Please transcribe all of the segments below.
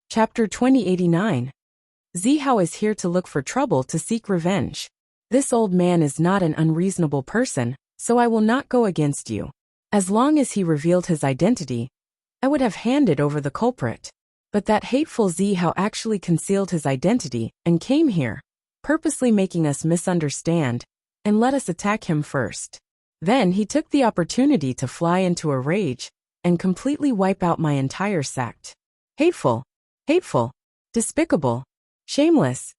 Chapter 2089. Zihao is here to look for trouble to seek revenge. This old man is not an unreasonable person, so I will not go against you. As long as he revealed his identity, I would have handed over the culprit. But that hateful Zihao actually concealed his identity and came here, purposely making us misunderstand, and let us attack him first. Then he took the opportunity to fly into a rage and completely wipe out my entire sect. Hateful, despicable, shameless.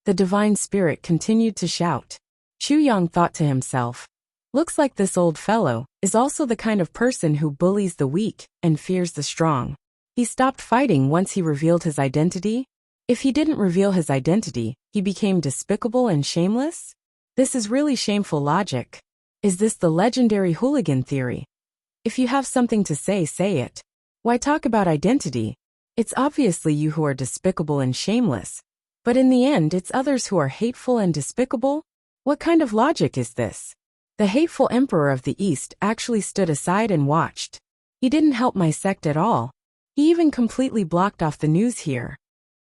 The divine spirit continued to shout. Chu Yang thought to himself, looks like this old fellow is also the kind of person who bullies the weak and fears the strong. He stopped fighting once he revealed his identity. If he didn't reveal his identity, he became despicable and shameless? This is really shameful logic. Is this the legendary hooligan theory? If you have something to say, say it. Why talk about identity? It's obviously you who are despicable and shameless. But in the end, it's others who are hateful and despicable? What kind of logic is this? The hateful emperor of the East actually stood aside and watched. He didn't help my sect at all. He even completely blocked off the news here.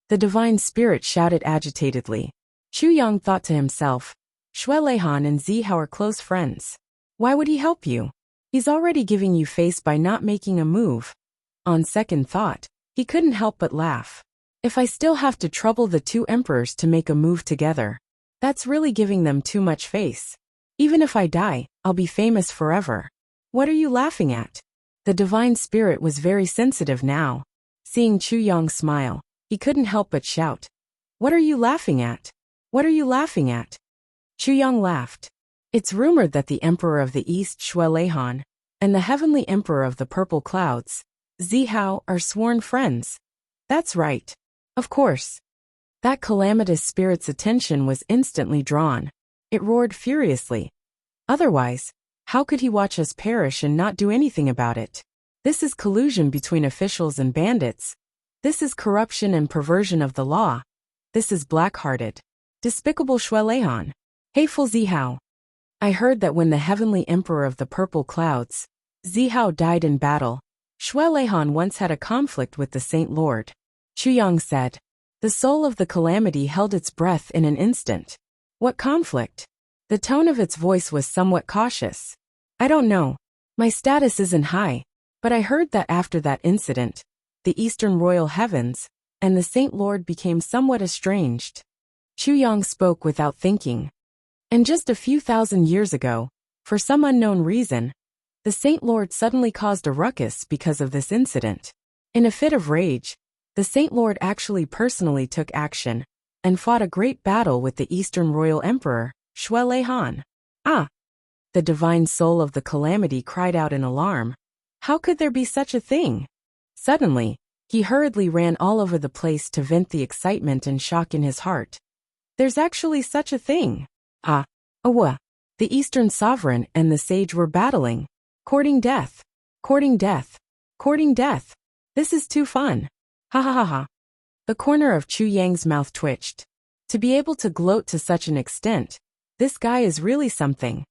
The divine spirit shouted agitatedly. Chu Yang thought to himself, Shui Leihan and Zihao are close friends. Why would he help you? He's already giving you face by not making a move. On second thought, he couldn't help but laugh. If I still have to trouble the two emperors to make a move together, that's really giving them too much face. Even if I die, I'll be famous forever. What are you laughing at? The divine spirit was very sensitive now. Seeing Chu Yang smile, he couldn't help but shout. What are you laughing at? What are you laughing at? Chu Yang laughed. It's rumored that the emperor of the East, Shui Leihan, and the heavenly emperor of the purple clouds, Zihao, are sworn friends. That's right. Of course. That calamitous spirit's attention was instantly drawn. It roared furiously. Otherwise, how could he watch us perish and not do anything about it? This is collusion between officials and bandits. This is corruption and perversion of the law. This is black-hearted, despicable Shui Leihan. Hateful Zihao. I heard that when the heavenly emperor of the purple clouds, Zihao, died in battle, Shui Leihan once had a conflict with the Saint Lord. Chu Yang said. The soul of the calamity held its breath in an instant. What conflict? The tone of its voice was somewhat cautious. I don't know. My status isn't high, but I heard that after that incident, the Eastern Royal Heavens and the Saint Lord became somewhat estranged. Chu Yang spoke without thinking. And just a few thousand years ago, for some unknown reason, the Saint Lord suddenly caused a ruckus because of this incident. In a fit of rage, the Saint Lord actually personally took action and fought a great battle with the Eastern Royal Emperor, Shui Leihan. Ah! The divine soul of the calamity cried out in alarm. How could there be such a thing? Suddenly, he hurriedly ran all over the place to vent the excitement and shock in his heart. There's actually such a thing. The Eastern Sovereign and the sage were battling. Courting death. Courting death. Courting death. This is too fun. Ha ha ha ha. The corner of Chu Yang's mouth twitched. To be able to gloat to such an extent, this guy is really something.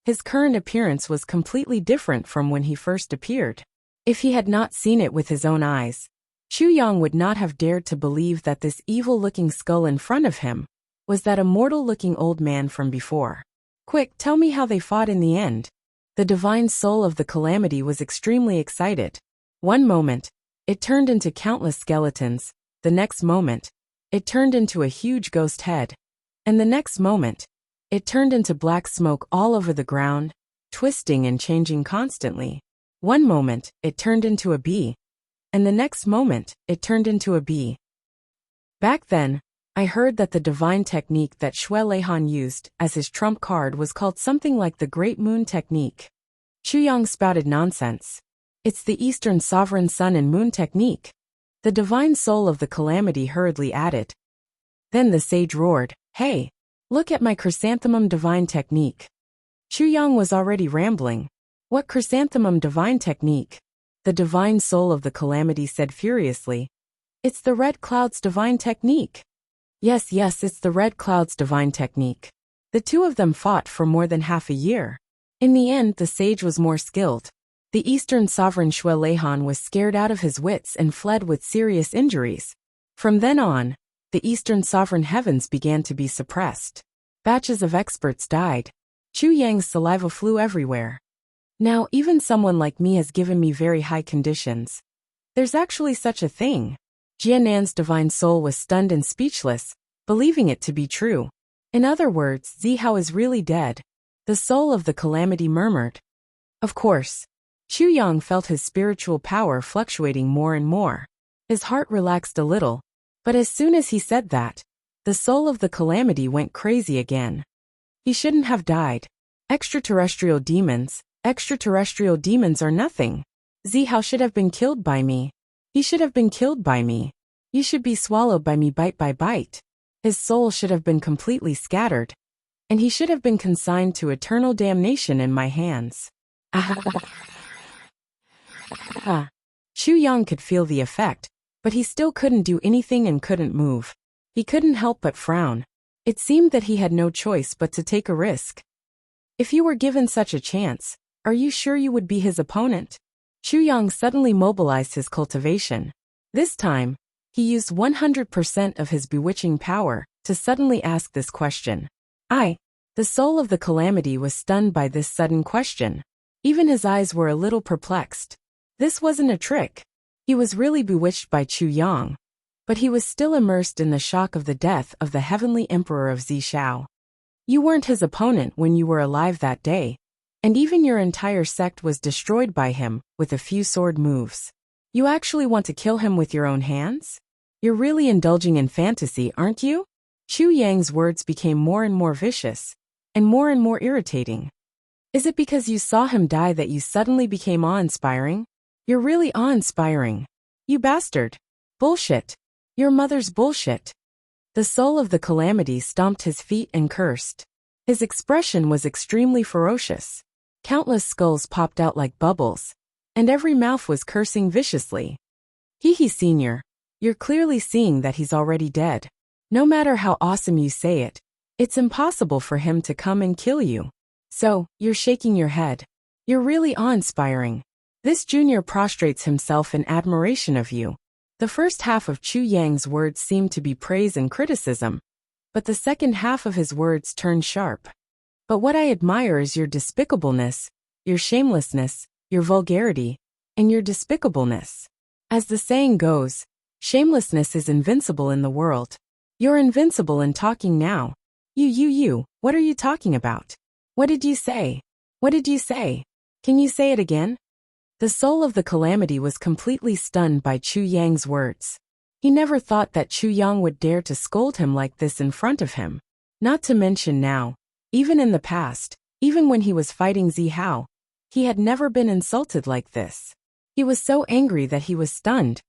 His current appearance was completely different from when he first appeared. If he had not seen it with his own eyes, Chu Yang would not have dared to believe that this evil-looking skull in front of him was that immortal-looking old man from before. Quick, tell me how they fought in the end. The divine soul of the calamity was extremely excited. One moment, it turned into countless skeletons. The next moment, it turned into a huge ghost head. And the next moment, it turned into black smoke all over the ground, twisting and changing constantly. One moment, it turned into a bee. And the next moment, it turned into a bee. Back then, I heard that the divine technique that Shui Leihan used as his trump card was called something like the Great Moon Technique. Chu Yang spouted nonsense. It's the Eastern Sovereign Sun and Moon Technique. The divine soul of the calamity hurriedly added. Then the sage roared, Hey! Look at my chrysanthemum divine technique. Chu Yang was already rambling. What chrysanthemum divine technique? The divine soul of the calamity said furiously. It's the Red Cloud's divine technique. Yes, it's the Red Cloud's divine technique. The two of them fought for more than half a year. In the end, the sage was more skilled. The Eastern sovereign Shui Leihan was scared out of his wits and fled with serious injuries. From then on, the Eastern sovereign heavens began to be suppressed. Batches of experts died. Chu Yang's saliva flew everywhere. Now even someone like me has given me very high conditions. There's actually such a thing. Jianan's divine soul was stunned and speechless, believing it to be true. In other words, Zihao is really dead. The soul of the calamity murmured. Of course. Chu Yang felt his spiritual power fluctuating more and more. His heart relaxed a little, but as soon as he said that, the soul of the calamity went crazy again. He shouldn't have died. Extraterrestrial demons are nothing. Zihao should have been killed by me. He should have been killed by me. You should be swallowed by me bite by bite. His soul should have been completely scattered, and he should have been consigned to eternal damnation in my hands. Chu Yang could feel the effect, but he still couldn't do anything and couldn't move. He couldn't help but frown. It seemed that he had no choice but to take a risk. If you were given such a chance, are you sure you would be his opponent? Chu Yang suddenly mobilized his cultivation. This time, he used 100% of his bewitching power to suddenly ask this question. The soul of the calamity was stunned by this sudden question. Even his eyes were a little perplexed. This wasn't a trick. He was really bewitched by Chu Yang. But he was still immersed in the shock of the death of the heavenly emperor of Zishao. You weren't his opponent when you were alive that day, and even your entire sect was destroyed by him with a few sword moves. You actually want to kill him with your own hands? You're really indulging in fantasy, aren't you? Chu Yang's words became more and more vicious, and more irritating. Is it because you saw him die that you suddenly became awe-inspiring? You're really awe-inspiring. You bastard. Bullshit. Your mother's bullshit. The soul of the calamity stomped his feet and cursed. His expression was extremely ferocious. Countless skulls popped out like bubbles, and every mouth was cursing viciously. He senior, you're clearly seeing that he's already dead. No matter how awesome you say it, it's impossible for him to come and kill you. So, you're shaking your head. You're really awe-inspiring. This junior prostrates himself in admiration of you. The first half of Chu Yang's words seemed to be praise and criticism, but the second half of his words turned sharp. But what I admire is your despicableness, your shamelessness, your vulgarity, and your despicableness. As the saying goes, shamelessness is invincible in the world. You're invincible in talking now. You, what are you talking about? What did you say? What did you say? Can you say it again? The soul of the calamity was completely stunned by Chu Yang's words. He never thought that Chu Yang would dare to scold him like this in front of him. Not to mention now, even in the past, even when he was fighting Zihao, he had never been insulted like this. He was so angry that he was stunned.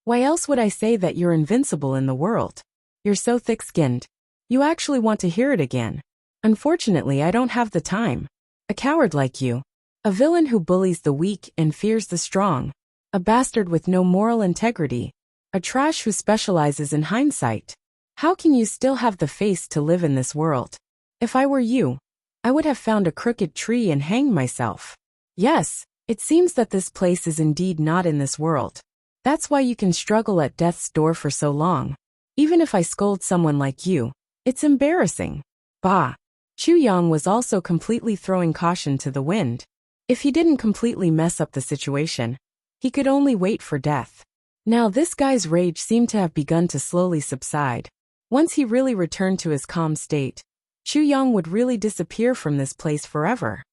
Why else would I say that you're invincible in the world? You're so thick-skinned. You actually want to hear it again. Unfortunately, I don't have the time. A coward like you. A villain who bullies the weak and fears the strong. A bastard with no moral integrity. A trash who specializes in hindsight. How can you still have the face to live in this world? If I were you, I would have found a crooked tree and hanged myself. Yes, it seems that this place is indeed not in this world. That's why you can struggle at death's door for so long. Even if I scold someone like you, it's embarrassing. Bah! Chu Yang was also completely throwing caution to the wind. If he didn't completely mess up the situation, he could only wait for death. Now this guy's rage seemed to have begun to slowly subside. Once he really returned to his calm state, Chu Yang would really disappear from this place forever.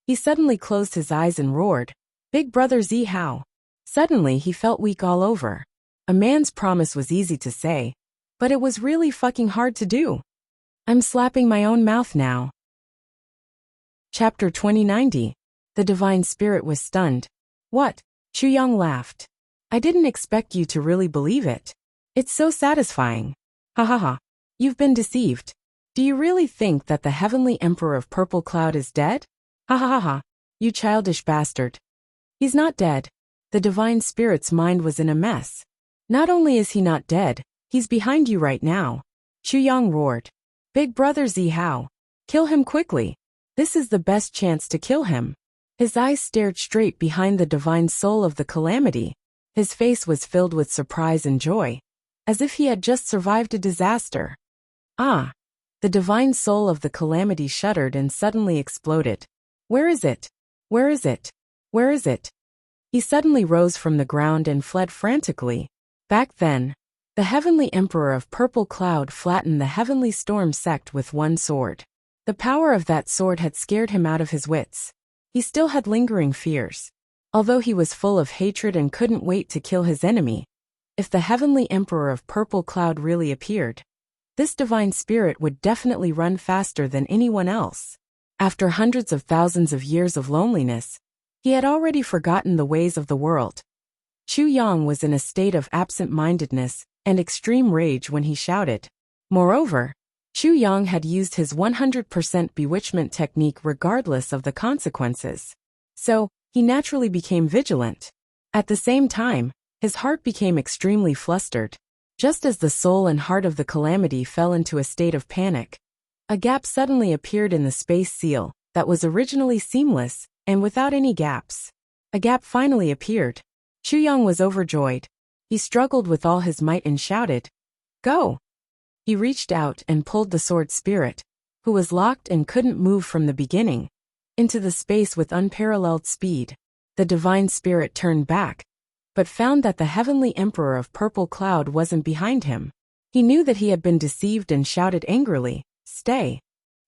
He suddenly closed his eyes and roared, "Big brother Zihao." Suddenly he felt weak all over. A man's promise was easy to say, but it was really fucking hard to do. I'm slapping my own mouth now. Chapter 2090. The Divine Spirit was stunned. What? Chu Yang laughed. I didn't expect you to really believe it. It's so satisfying. Ha ha ha. You've been deceived. Do you really think that the heavenly emperor of Purple Cloud is dead? Ha ha ha ha. You childish bastard. He's not dead. The Divine Spirit's mind was in a mess. Not only is he not dead, he's behind you right now. Chu Yang roared. Big brother Zihao. Kill him quickly. This is the best chance to kill him. His eyes stared straight behind the divine soul of the calamity. His face was filled with surprise and joy, as if he had just survived a disaster. Ah! The divine soul of the calamity shuddered and suddenly exploded. Where is it? Where is it? Where is it? He suddenly rose from the ground and fled frantically. Back then, the heavenly emperor of Purple Cloud flattened the heavenly storm sect with one sword. The power of that sword had scared him out of his wits. He still had lingering fears. Although he was full of hatred and couldn't wait to kill his enemy, if the heavenly emperor of Purple Cloud really appeared, this divine spirit would definitely run faster than anyone else. After hundreds of thousands of years of loneliness, he had already forgotten the ways of the world. Chu Yang was in a state of absent-mindedness and extreme rage when he shouted. Moreover, Chu Yang had used his 100% bewitchment technique regardless of the consequences. So, he naturally became vigilant. At the same time, his heart became extremely flustered. Just as the soul and heart of the calamity fell into a state of panic, a gap suddenly appeared in the space seal that was originally seamless and without any gaps. A gap finally appeared. Chu Yang was overjoyed. He struggled with all his might and shouted, "Go!" He reached out and pulled the sword spirit, who was locked and couldn't move from the beginning, into the space with unparalleled speed. The divine spirit turned back, but found that the heavenly emperor of Purple Cloud wasn't behind him. He knew that he had been deceived and shouted angrily, "Stay!"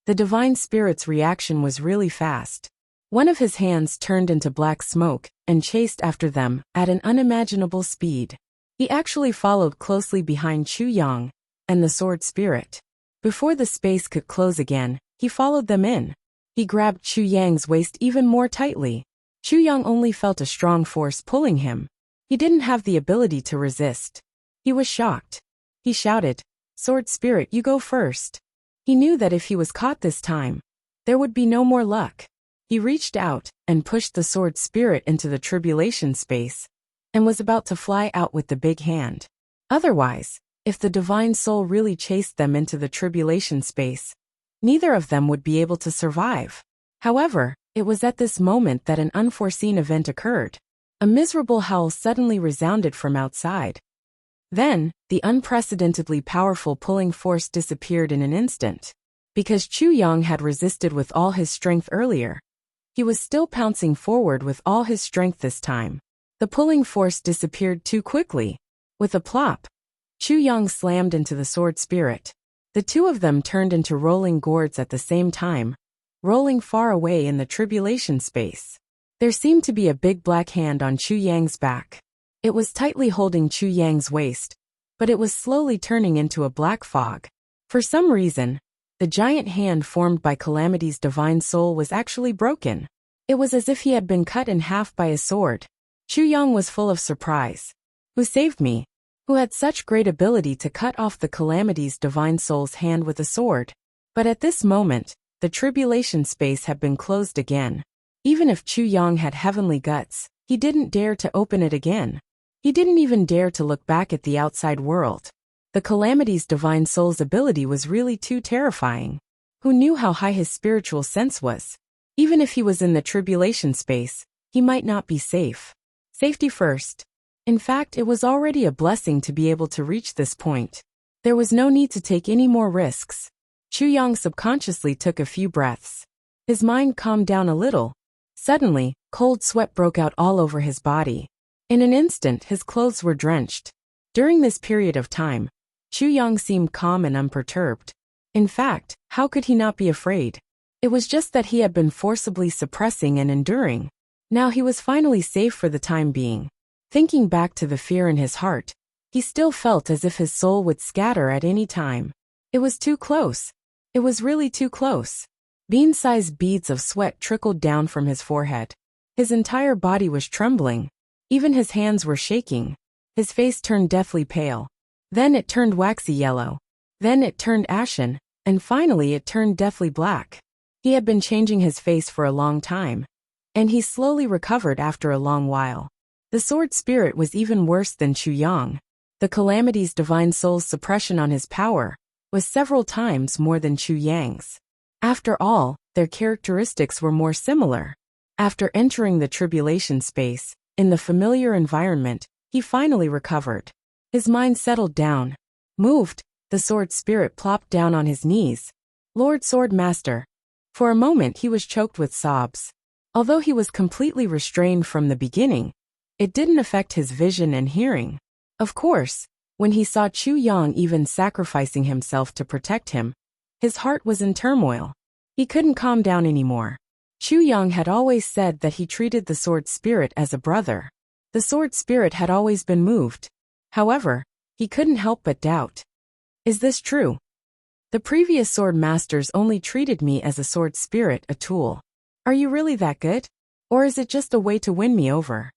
The divine spirit's reaction was really fast. One of his hands turned into black smoke and chased after them at an unimaginable speed. He actually followed closely behind Chu Yang and the sword spirit. Before the space could close again, he followed them in. He grabbed Chu Yang's waist even more tightly. Chu Yang only felt a strong force pulling him. He didn't have the ability to resist. He was shocked. He shouted, "Sword spirit, you go first." He knew that if he was caught this time, there would be no more luck. He reached out and pushed the sword spirit into the tribulation space and was about to fly out with the big hand. Otherwise, if the divine soul really chased them into the tribulation space, neither of them would be able to survive. However, it was at this moment that an unforeseen event occurred. A miserable howl suddenly resounded from outside. Then, the unprecedentedly powerful pulling force disappeared in an instant. Because Chu Yang had resisted with all his strength earlier, he was still pouncing forward with all his strength this time. The pulling force disappeared too quickly. With a plop, Chu Yang slammed into the sword spirit. The two of them turned into rolling gourds at the same time, rolling far away in the tribulation space. There seemed to be a big black hand on Chu Yang's back. It was tightly holding Chu Yang's waist, but it was slowly turning into a black fog. For some reason, the giant hand formed by Calamity's divine soul was actually broken. It was as if he had been cut in half by a sword. Chu Yang was full of surprise. Who saved me? Who had such great ability to cut off the Calamity's divine soul's hand with a sword? But at this moment, the tribulation space had been closed again. Even if Chu Yang had heavenly guts, he didn't dare to open it again. He didn't even dare to look back at the outside world. The Calamity's divine soul's ability was really too terrifying. Who knew how high his spiritual sense was? Even if he was in the tribulation space, he might not be safe. Safety first. In fact, it was already a blessing to be able to reach this point. There was no need to take any more risks. Chu Yang subconsciously took a few breaths. His mind calmed down a little. Suddenly, cold sweat broke out all over his body. In an instant, his clothes were drenched. During this period of time, Chu Yang seemed calm and unperturbed. In fact, how could he not be afraid? It was just that he had been forcibly suppressing and enduring. Now he was finally safe for the time being. Thinking back to the fear in his heart, he still felt as if his soul would scatter at any time. It was too close. It was really too close. Bean-sized beads of sweat trickled down from his forehead. His entire body was trembling. Even his hands were shaking. His face turned deathly pale. Then it turned waxy yellow. Then it turned ashen, and finally it turned deathly black. He had been changing his face for a long time, and he slowly recovered after a long while. The sword spirit was even worse than Chu Yang. The Calamity's divine soul's suppression on his power was several times more than Chu Yang's. After all, their characteristics were more similar. After entering the tribulation space, in the familiar environment, he finally recovered. His mind settled down. Moved, the sword spirit plopped down on his knees. Lord Swordmaster. For a moment he was choked with sobs. Although he was completely restrained from the beginning, it didn't affect his vision and hearing. Of course, when he saw Chu Yang even sacrificing himself to protect him, his heart was in turmoil. He couldn't calm down anymore. Chu Yang had always said that he treated the sword spirit as a brother. The sword spirit had always been moved. However, he couldn't help but doubt. Is this true? The previous sword masters only treated me as a sword spirit, a tool. Are you really that good? Or is it just a way to win me over?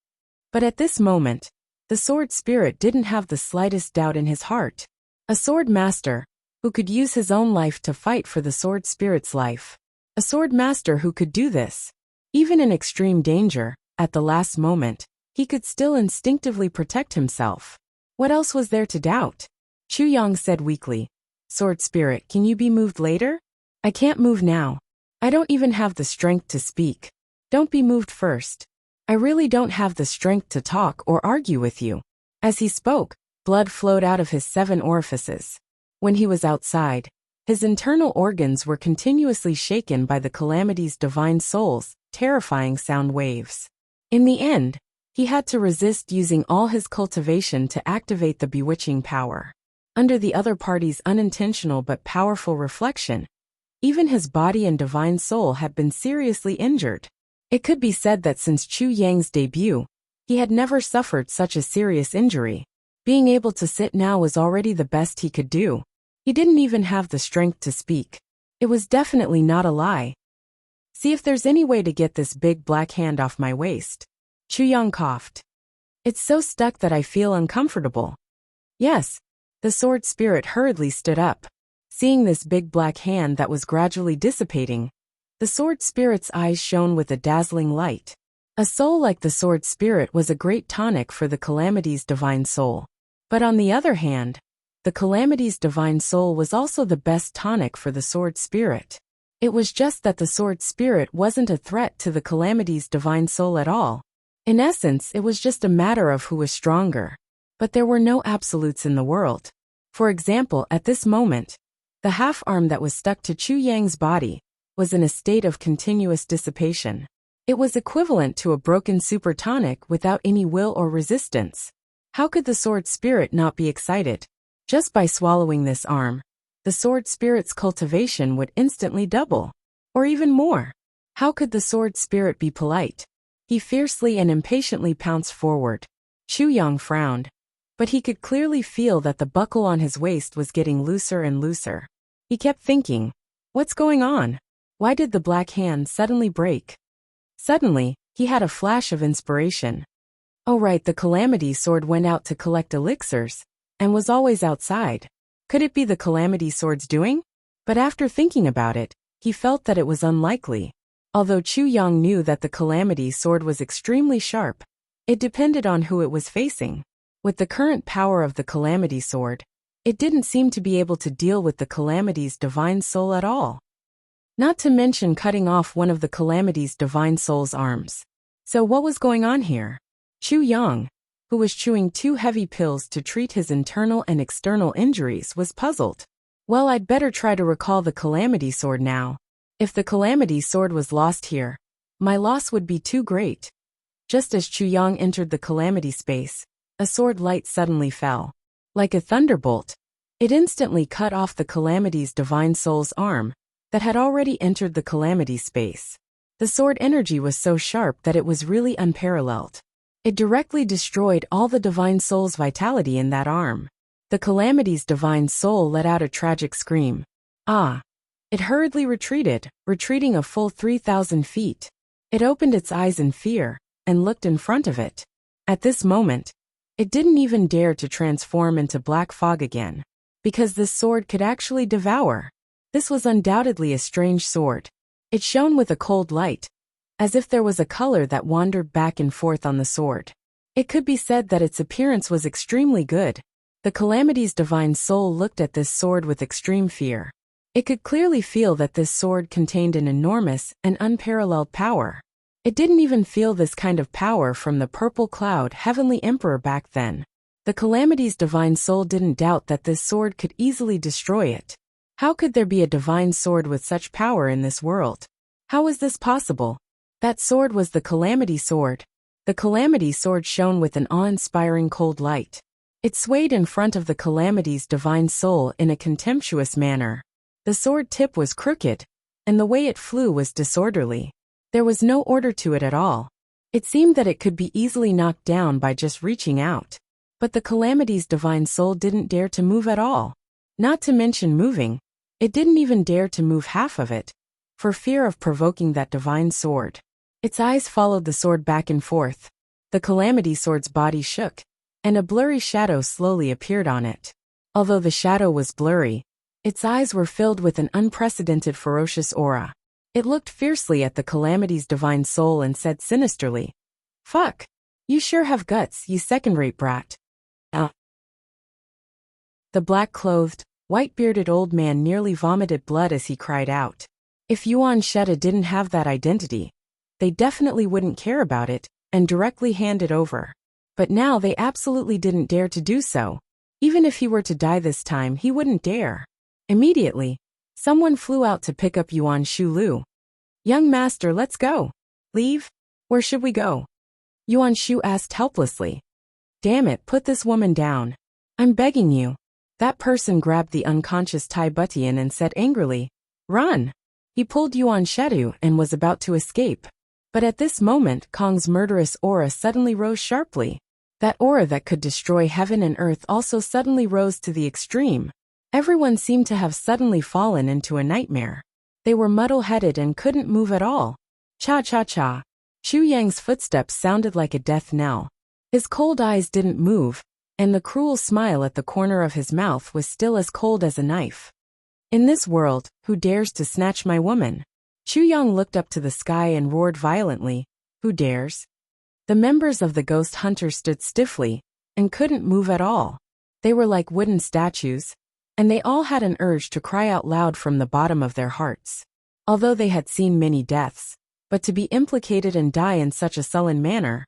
But at this moment, the sword spirit didn't have the slightest doubt in his heart. A sword master, who could use his own life to fight for the sword spirit's life. A sword master who could do this. Even in extreme danger, at the last moment, he could still instinctively protect himself. What else was there to doubt? Chu Yang said weakly, "Sword spirit, can you be moved later?" "I can't move now. I don't even have the strength to speak." "Don't be moved first. I really don't have the strength to talk or argue with you." As he spoke, blood flowed out of his 7 orifices. When he was outside, his internal organs were continuously shaken by the calamity's divine soul's terrifying sound waves. In the end, he had to resist using all his cultivation to activate the bewitching power. Under the other party's unintentional but powerful reflection, even his body and divine soul had been seriously injured. It could be said that since Chu Yang's debut, he had never suffered such a serious injury. Being able to sit now was already the best he could do. He didn't even have the strength to speak. It was definitely not a lie. "See if there's any way to get this big black hand off my waist." Chu Yang coughed. "It's so stuck that I feel uncomfortable." "Yes." The sword spirit hurriedly stood up. Seeing this big black hand that was gradually dissipating, the sword spirit's eyes shone with a dazzling light. A soul like the sword spirit was a great tonic for the calamity's divine soul. But on the other hand, the calamity's divine soul was also the best tonic for the sword spirit. It was just that the sword spirit wasn't a threat to the calamity's divine soul at all. In essence, it was just a matter of who was stronger. But there were no absolutes in the world. For example, at this moment, the half-arm that was stuck to Chu Yang's body was in a state of continuous dissipation. It was equivalent to a broken supertonic without any will or resistance. How could the sword spirit not be excited? Just by swallowing this arm, the sword spirit's cultivation would instantly double. Or even more. How could the sword spirit be polite? He fiercely and impatiently pounced forward. Chu Yang frowned. But he could clearly feel that the buckle on his waist was getting looser and looser. He kept thinking, what's going on? Why did the black hand suddenly break? Suddenly, he had a flash of inspiration. Oh right, the Calamity Sword went out to collect elixirs, and was always outside. Could it be the Calamity Sword's doing? But after thinking about it, he felt that it was unlikely. Although Chu Yang knew that the Calamity Sword was extremely sharp, it depended on who it was facing. With the current power of the Calamity Sword, it didn't seem to be able to deal with the Calamity's divine soul at all. Not to mention cutting off one of the Calamity's divine soul's arms. So what was going on here? Chu Yang, who was chewing 2 heavy pills to treat his internal and external injuries, was puzzled. Well, I'd better try to recall the Calamity Sword now. If the Calamity Sword was lost here, my loss would be too great. Just as Chu Yang entered the Calamity space, a sword light suddenly fell. Like a thunderbolt, it instantly cut off the Calamity's divine soul's arm that had already entered the Calamity space. The sword energy was so sharp that it was really unparalleled. It directly destroyed all the divine soul's vitality in that arm. The Calamity's divine soul let out a tragic scream. Ah! It hurriedly retreated, retreating a full 3,000 feet. It opened its eyes in fear, and looked in front of it. At this moment, it didn't even dare to transform into black fog again, because this sword could actually devour. This was undoubtedly a strange sword. It shone with a cold light, as if there was a color that wandered back and forth on the sword. It could be said that its appearance was extremely good. The Calamity's divine soul looked at this sword with extreme fear. It could clearly feel that this sword contained an enormous and unparalleled power. It didn't even feel this kind of power from the purple cloud heavenly emperor back then. The Calamity's divine soul didn't doubt that this sword could easily destroy it. How could there be a divine sword with such power in this world? How was this possible? That sword was the Calamity sword. The Calamity sword shone with an awe-inspiring cold light. It swayed in front of the Calamity's divine soul in a contemptuous manner. The sword tip was crooked, and the way it flew was disorderly. There was no order to it at all. It seemed that it could be easily knocked down by just reaching out. But the Calamity's divine soul didn't dare to move at all. Not to mention moving. It didn't even dare to move half of it, for fear of provoking that divine sword. Its eyes followed the sword back and forth. The Calamity sword's body shook, and a blurry shadow slowly appeared on it. Although the shadow was blurry, its eyes were filled with an unprecedented ferocious aura. It looked fiercely at the Calamity's divine soul and said sinisterly, "Fuck. You sure have guts, you second-rate brat." The black-clothed, white-bearded old man nearly vomited blood as he cried out. If Yuan Sheta didn't have that identity, they definitely wouldn't care about it and directly hand it over. But now they absolutely didn't dare to do so. Even if he were to die this time, he wouldn't dare. Immediately, someone flew out to pick up Yuan Shulu. "Young master, let's go." "Leave? Where should we go?" Yuan Shu asked helplessly. "Damn it, put this woman down. I'm begging you." That person grabbed the unconscious Tai Butian and said angrily, "Run!" He pulled Yuan Shedu and was about to escape. But at this moment, Kong's murderous aura suddenly rose sharply. That aura that could destroy heaven and earth also suddenly rose to the extreme. Everyone seemed to have suddenly fallen into a nightmare. They were muddle-headed and couldn't move at all. Cha-cha-cha. Chu Yang's footsteps sounded like a death knell. His cold eyes didn't move, and the cruel smile at the corner of his mouth was still as cold as a knife. "In this world, who dares to snatch my woman?" Chu Yang looked up to the sky and roared violently, "Who dares?" The members of the ghost hunters stood stiffly and couldn't move at all. They were like wooden statues, and they all had an urge to cry out loud from the bottom of their hearts. Although they had seen many deaths, but to be implicated and die in such a sullen manner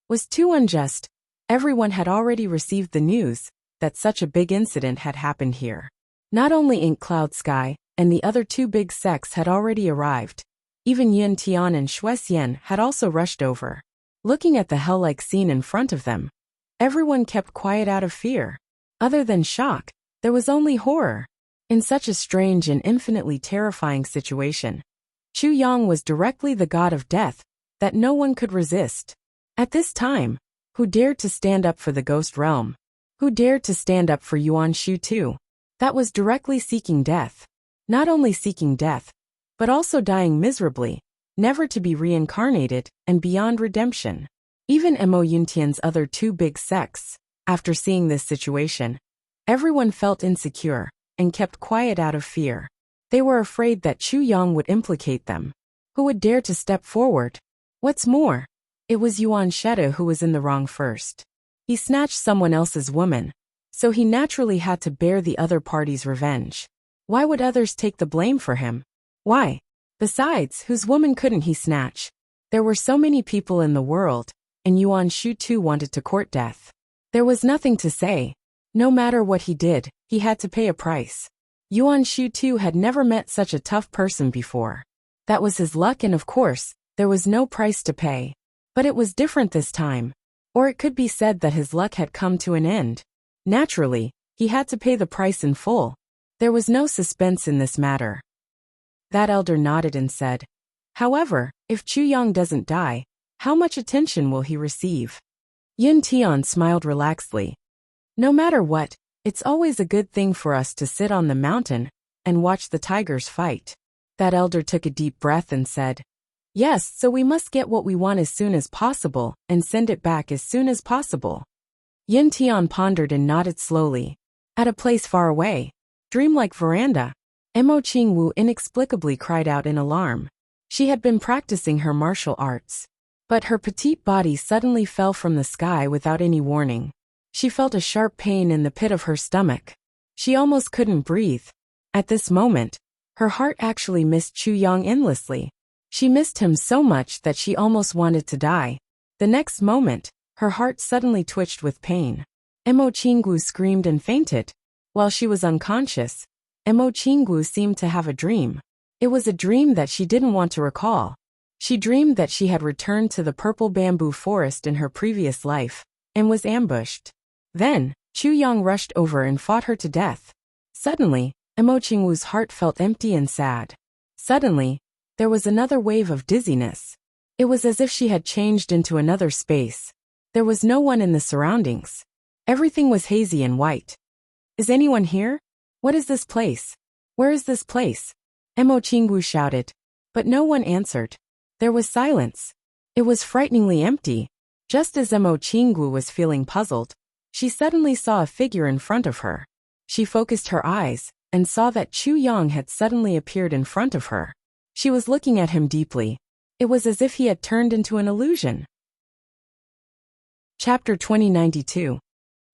was too unjust. Everyone had already received the news that such a big incident had happened here. Not only Ink Cloud Sky and the other two big sects had already arrived, even Yun Tian and Shuxian had also rushed over. Looking at the hell-like scene in front of them, everyone kept quiet out of fear. Other than shock, there was only horror. In such a strange and infinitely terrifying situation, Chu Yang was directly the god of death that no one could resist. At this time, who dared to stand up for the ghost realm? Who dared to stand up for Yuan Shu too? That was directly seeking death. Not only seeking death, but also dying miserably, never to be reincarnated, and beyond redemption. Even Mo Yuntian's other two big sects, after seeing this situation, everyone felt insecure and kept quiet out of fear. They were afraid that Chu Yang would implicate them. Who would dare to step forward? What's more, it was Yuan Sheta who was in the wrong first. He snatched someone else's woman, so he naturally had to bear the other party's revenge. Why would others take the blame for him? Why? Besides, whose woman couldn't he snatch? There were so many people in the world, and Yuan Shu too wanted to court death. There was nothing to say. No matter what he did, he had to pay a price. Yuan Shu too had never met such a tough person before. That was his luck, and of course, there was no price to pay. But it was different this time. Or it could be said that his luck had come to an end. Naturally, he had to pay the price in full. There was no suspense in this matter. That elder nodded and said, "However, if Chu Yang doesn't die, how much attention will he receive?" Yun Tian smiled relaxedly. "No matter what, it's always a good thing for us to sit on the mountain and watch the tigers fight." That elder took a deep breath and said, "Yes, so we must get what we want as soon as possible and send it back as soon as possible." Yun Tian pondered and nodded slowly. At a place far away, dreamlike veranda, Mo Qingwu inexplicably cried out in alarm. She had been practicing her martial arts, but her petite body suddenly fell from the sky without any warning. She felt a sharp pain in the pit of her stomach. She almost couldn't breathe. At this moment, her heart actually missed Chu Yang endlessly. She missed him so much that she almost wanted to die. The next moment, her heart suddenly twitched with pain. Emo Qinggu screamed and fainted. While she was unconscious, Emo Qinggu seemed to have a dream. It was a dream that she didn't want to recall. She dreamed that she had returned to the purple bamboo forest in her previous life, and was ambushed. Then, Chu Yang rushed over and fought her to death. Suddenly, Emo Qinggu's heart felt empty and sad. Suddenly, there was another wave of dizziness. It was as if she had changed into another space. There was no one in the surroundings. Everything was hazy and white. Is anyone here? What is this place? Where is this place? Emo Qinggu shouted. But no one answered. There was silence. It was frighteningly empty. Just as Emo Qinggu was feeling puzzled, she suddenly saw a figure in front of her. She focused her eyes and saw that Chu Yang had suddenly appeared in front of her. She was looking at him deeply. It was as if he had turned into an illusion. Chapter 2092.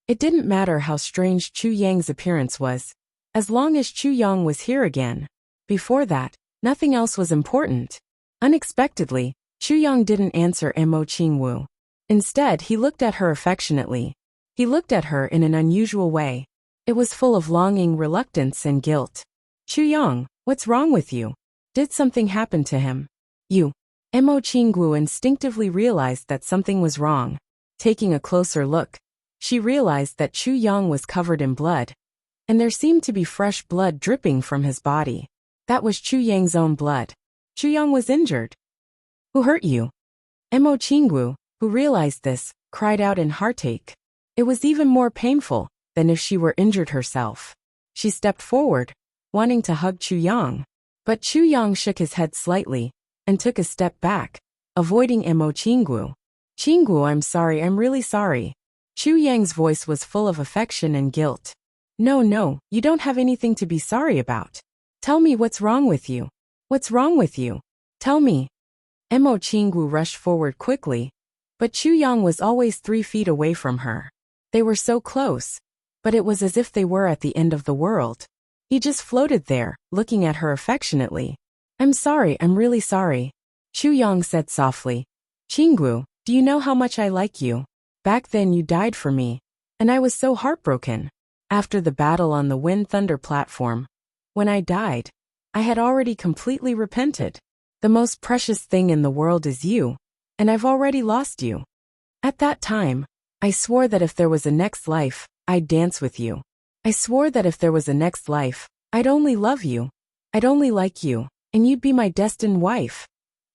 It didn't matter how strange Chu Yang's appearance was, as long as Chu Yang was here again. Before that, nothing else was important. Unexpectedly, Chu Yang didn't answer Emo Qinggu. Instead, he looked at her affectionately. He looked at her in an unusual way. It was full of longing, reluctance, and guilt. Chu Yang, what's wrong with you? Did something happen to him? You. Emo Qinggu instinctively realized that something was wrong. Taking a closer look, she realized that Chu Yang was covered in blood, and there seemed to be fresh blood dripping from his body. That was Chu Yang's own blood. Chu Yang was injured. Who hurt you? Emo Qinggu, who realized this, cried out in heartache. It was even more painful than if she were injured herself. She stepped forward, wanting to hug Chu Yang, but Chu Yang shook his head slightly and took a step back, avoiding Emo Qinggu. Qinggu, I'm sorry, I'm really sorry. Chu Yang's voice was full of affection and guilt. No, you don't have anything to be sorry about. Tell me what's wrong with you. What's wrong with you? Tell me. Emo Qinggu rushed forward quickly, but Chu Yang was always 3 feet away from her. They were so close, but it was as if they were at the end of the world. He just floated there, looking at her affectionately. I'm sorry, I'm really sorry. Chu Yang said softly. Qinggu, do you know how much I like you? Back then you died for me, and I was so heartbroken. After the battle on the Wind Thunder platform, when I died, I had already completely repented. The most precious thing in the world is you, and I've already lost you. At that time, I swore that if there was a next life, I'd dance with you. I swore that if there was a next life, I'd only love you, I'd only like you, and you'd be my destined wife.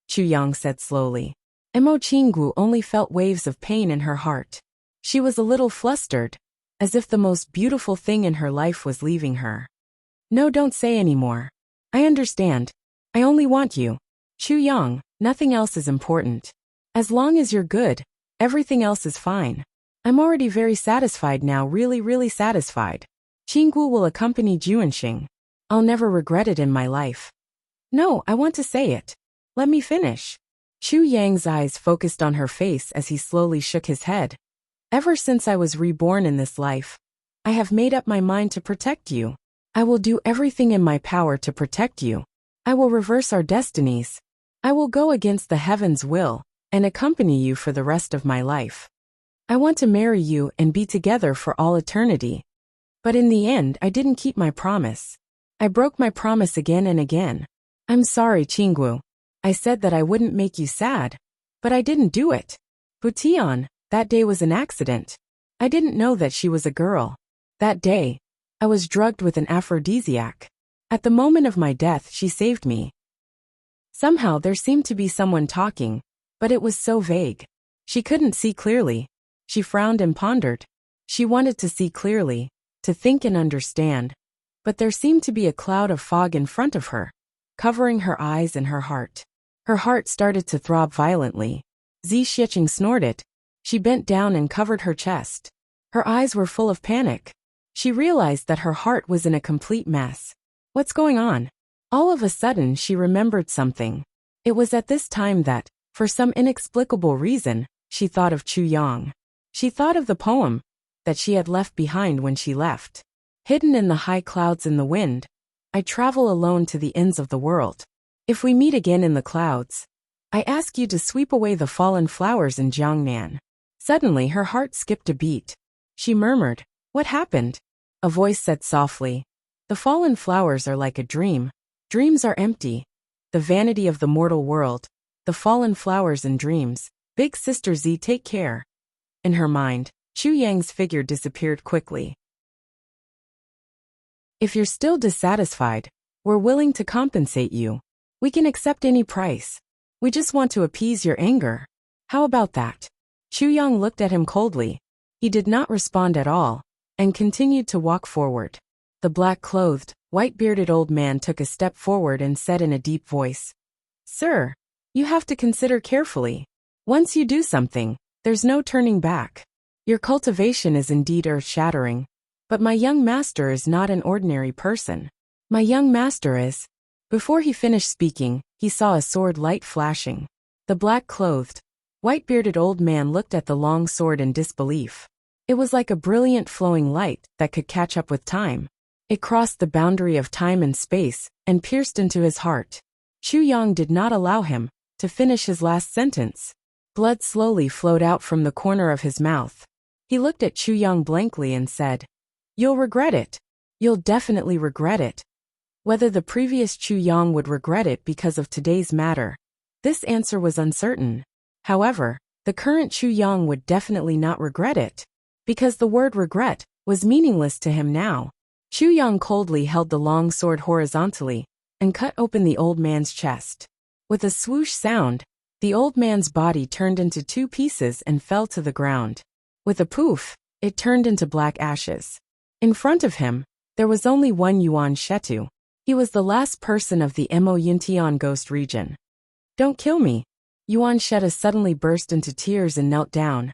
Chu Yang said slowly. Emo Qinggu only felt waves of pain in her heart. She was a little flustered, as if the most beautiful thing in her life was leaving her. No, don't say anymore. I understand. I only want you. Chu Yang, nothing else is important. As long as you're good, everything else is fine. I'm already very satisfied now, really satisfied. Qinggu will accompany Juanxing. I'll never regret it in my life. No, I want to say it. Let me finish. Chu Yang's eyes focused on her face as he slowly shook his head. Ever since I was reborn in this life, I have made up my mind to protect you. I will do everything in my power to protect you. I will reverse our destinies. I will go against the heavens' will and accompany you for the rest of my life. I want to marry you and be together for all eternity. But in the end, I didn't keep my promise. I broke my promise again and again. I'm sorry, Qinggu. I said that I wouldn't make you sad, but I didn't do it. Butian, that day was an accident. I didn't know that she was a girl. That day, I was drugged with an aphrodisiac. At the moment of my death, she saved me. Somehow there seemed to be someone talking, but it was so vague. She couldn't see clearly. She frowned and pondered. She wanted to see clearly, to think and understand, but there seemed to be a cloud of fog in front of her, covering her eyes and her heart. Her heart started to throb violently. Zi Shiqing snorted. She bent down and covered her chest. Her eyes were full of panic. She realized that her heart was in a complete mess. What's going on? All of a sudden she remembered something. It was at this time that, for some inexplicable reason, she thought of Chu Yang. She thought of the poem that she had left behind when she left. Hidden in the high clouds in the wind, I travel alone to the ends of the world. If we meet again in the clouds, I ask you to sweep away the fallen flowers in Jiangnan. Suddenly her heart skipped a beat. She murmured, "What happened?" A voice said softly, "The fallen flowers are like a dream. Dreams are empty. The vanity of the mortal world. The fallen flowers in dreams. Big Sister Z, take care." In her mind, Chu Yang's figure disappeared quickly. If you're still dissatisfied, we're willing to compensate you. We can accept any price. We just want to appease your anger. How about that? Chu Yang looked at him coldly. He did not respond at all, and continued to walk forward. The black-clothed, white-bearded old man took a step forward and said in a deep voice, "Sir, you have to consider carefully. Once you do something, there's no turning back. Your cultivation is indeed earth-shattering, but my young master is not an ordinary person. My young master is..." Before he finished speaking, he saw a sword light flashing. The black-clothed, white-bearded old man looked at the long sword in disbelief. It was like a brilliant flowing light that could catch up with time. It crossed the boundary of time and space and pierced into his heart. Chu Yang did not allow him to finish his last sentence. Blood slowly flowed out from the corner of his mouth. He looked at Chu Yang blankly and said, "You'll regret it. You'll definitely regret it." Whether the previous Chu Yang would regret it because of today's matter, this answer was uncertain. However, the current Chu Yang would definitely not regret it, because the word regret was meaningless to him now. Chu Yang coldly held the long sword horizontally and cut open the old man's chest. With a swoosh sound, the old man's body turned into two pieces and fell to the ground. With a poof, it turned into black ashes. In front of him, there was only one Yuan Shetu. He was the last person of the Mo Yuntian ghost region. "Don't kill me." Yuan Sheta suddenly burst into tears and knelt down.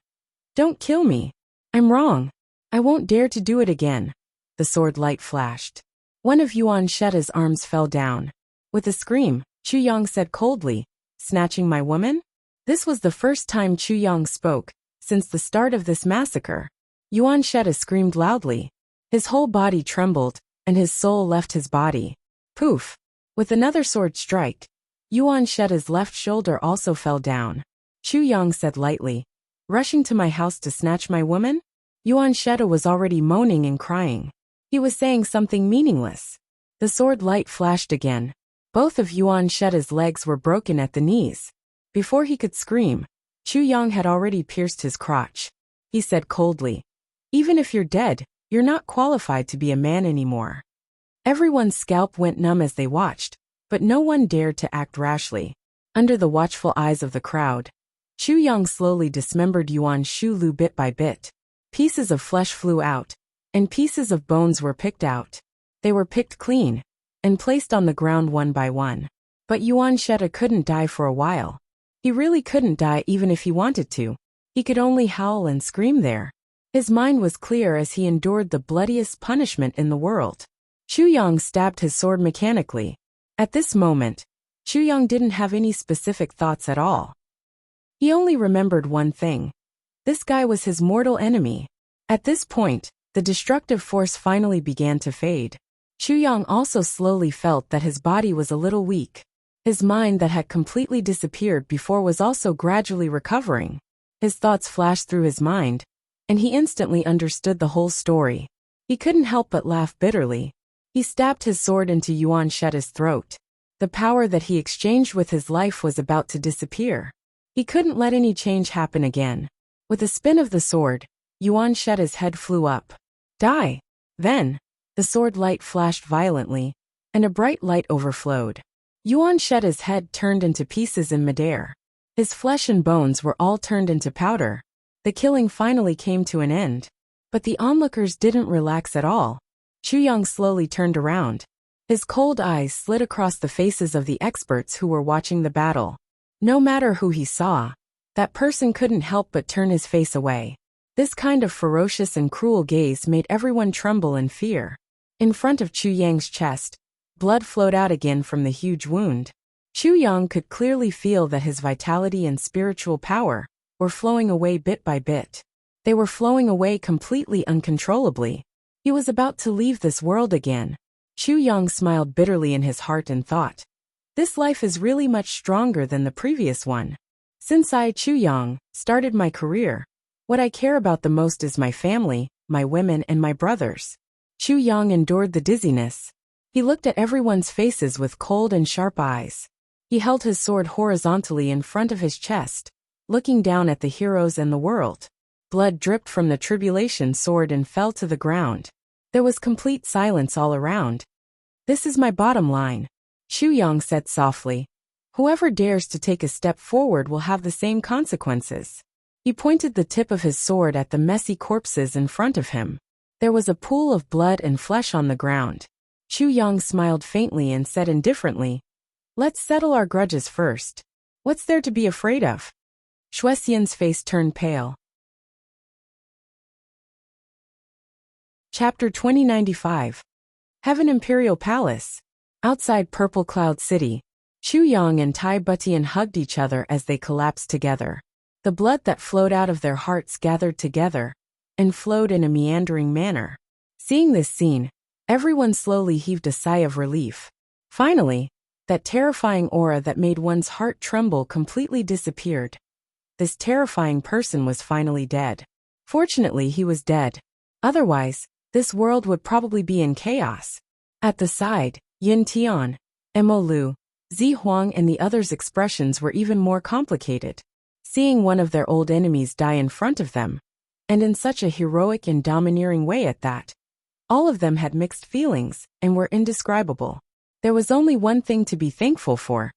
"Don't kill me. I'm wrong. I won't dare to do it again." The sword light flashed. One of Yuan Sheta's arms fell down. With a scream, Chu Yang said coldly, "Snatching my woman?" This was the first time Chu Yang spoke since the start of this massacre. Yuan Sheta screamed loudly. His whole body trembled, and his soul left his body. Poof! With another sword strike, Yuan Sheta's left shoulder also fell down. Chu Yang said lightly, "Rushing to my house to snatch my woman?" Yuan Sheta was already moaning and crying. He was saying something meaningless. The sword light flashed again. Both of Yuan Sheta's legs were broken at the knees. Before he could scream, Chu Yang had already pierced his crotch. He said coldly, "Even if you're dead, you're not qualified to be a man anymore." Everyone's scalp went numb as they watched, but no one dared to act rashly. Under the watchful eyes of the crowd, Chu Yang slowly dismembered Yuan Shu Lu bit by bit. Pieces of flesh flew out, and pieces of bones were picked out. They were picked clean and placed on the ground one by one. But Yuan Sheta couldn't die for a while. He really couldn't die even if he wanted to. He could only howl and scream there. His mind was clear as he endured the bloodiest punishment in the world. Chu Yang stabbed his sword mechanically. At this moment, Chu Yang didn't have any specific thoughts at all. He only remembered one thing. This guy was his mortal enemy. At this point, the destructive force finally began to fade. Chu Yang also slowly felt that his body was a little weak. His mind that had completely disappeared before was also gradually recovering. His thoughts flashed through his mind, and he instantly understood the whole story. He couldn't help but laugh bitterly. He stabbed his sword into Yuan Sheta's throat. The power that he exchanged with his life was about to disappear. He couldn't let any change happen again. With a spin of the sword, Yuan Sheta's head flew up. "Die!" Then, the sword light flashed violently, and a bright light overflowed. Yuan Sheta's head turned into pieces in midair. His flesh and bones were all turned into powder. The killing finally came to an end. But the onlookers didn't relax at all. Chu Yang slowly turned around. His cold eyes slid across the faces of the experts who were watching the battle. No matter who he saw, that person couldn't help but turn his face away. This kind of ferocious and cruel gaze made everyone tremble in fear. In front of Chu Yang's chest, blood flowed out again from the huge wound. Chu Yang could clearly feel that his vitality and spiritual power were flowing away bit by bit. They were flowing away completely uncontrollably. He was about to leave this world again. Chu Yang smiled bitterly in his heart and thought, This life is really much stronger than the previous one. Since I, Chu Yang, started my career, what I care about the most is my family, my women and my brothers. Chu Yang endured the dizziness. He looked at everyone's faces with cold and sharp eyes. He held his sword horizontally in front of his chest, looking down at the heroes and the world. Blood dripped from the tribulation sword and fell to the ground. There was complete silence all around. This is my bottom line, Chu Yang said softly. Whoever dares to take a step forward will have the same consequences. He pointed the tip of his sword at the messy corpses in front of him. There was a pool of blood and flesh on the ground. Chu Yang smiled faintly and said indifferently, "Let's settle our grudges first. What's there to be afraid of?" Shuexian's face turned pale. Chapter 2095. Heaven Imperial Palace. Outside Purple Cloud City, Chu Yang and Tai Butian hugged each other as they collapsed together. The blood that flowed out of their hearts gathered together and flowed in a meandering manner. Seeing this scene, everyone slowly heaved a sigh of relief. Finally, that terrifying aura that made one's heart tremble completely disappeared. This terrifying person was finally dead. Fortunately, he was dead. Otherwise, this world would probably be in chaos. At the side, Yin Tian, Mo Lu, Zi Huang and the others' expressions were even more complicated. Seeing one of their old enemies die in front of them, and in such a heroic and domineering way at that. All of them had mixed feelings and were indescribable. There was only one thing to be thankful for.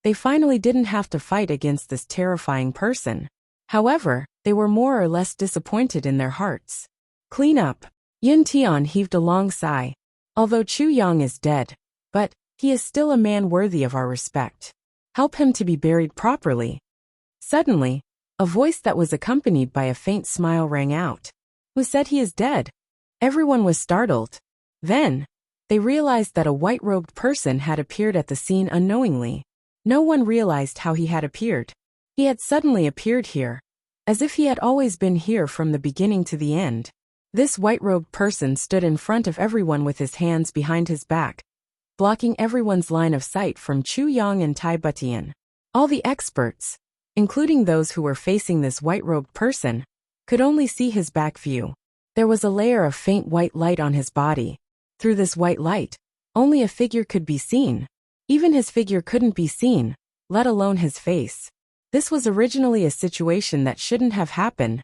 They finally didn't have to fight against this terrifying person. However, they were more or less disappointed in their hearts. Clean up. Yin Tian heaved a long sigh. Although Chu Yang is dead, but he is still a man worthy of our respect. Help him to be buried properly. Suddenly, a voice that was accompanied by a faint smile rang out. Who said he is dead? Everyone was startled. Then, they realized that a white-robed person had appeared at the scene unknowingly. No one realized how he had appeared. He had suddenly appeared here, as if he had always been here from the beginning to the end. This white-robed person stood in front of everyone with his hands behind his back, blocking everyone's line of sight from Chu Yang and Tai Butian. All the experts, including those who were facing this white-robed person, could only see his back view. There was a layer of faint white light on his body. Through this white light, only a figure could be seen. Even his figure couldn't be seen, let alone his face. This was originally a situation that shouldn't have happened,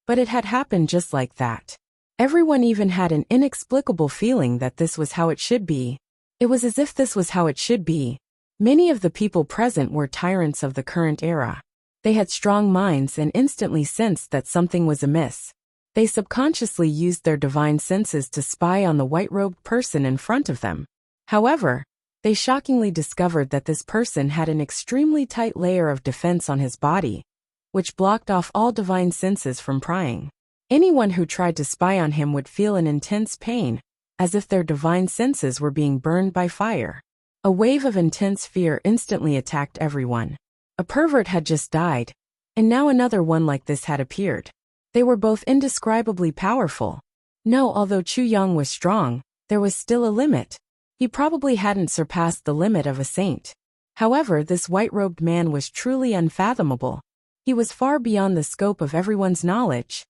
but it had happened just like that. Everyone even had an inexplicable feeling that this was how it should be. It was as if this was how it should be. Many of the people present were tyrants of the current era. They had strong minds and instantly sensed that something was amiss. They subconsciously used their divine senses to spy on the white-robed person in front of them. However, they shockingly discovered that this person had an extremely tight layer of defense on his body, which blocked off all divine senses from prying. Anyone who tried to spy on him would feel an intense pain, as if their divine senses were being burned by fire. A wave of intense fear instantly attacked everyone. A pervert had just died, and now another one like this had appeared. They were both indescribably powerful. No, although Chu Yang was strong, there was still a limit. He probably hadn't surpassed the limit of a saint. However, this white-robed man was truly unfathomable. He was far beyond the scope of everyone's knowledge.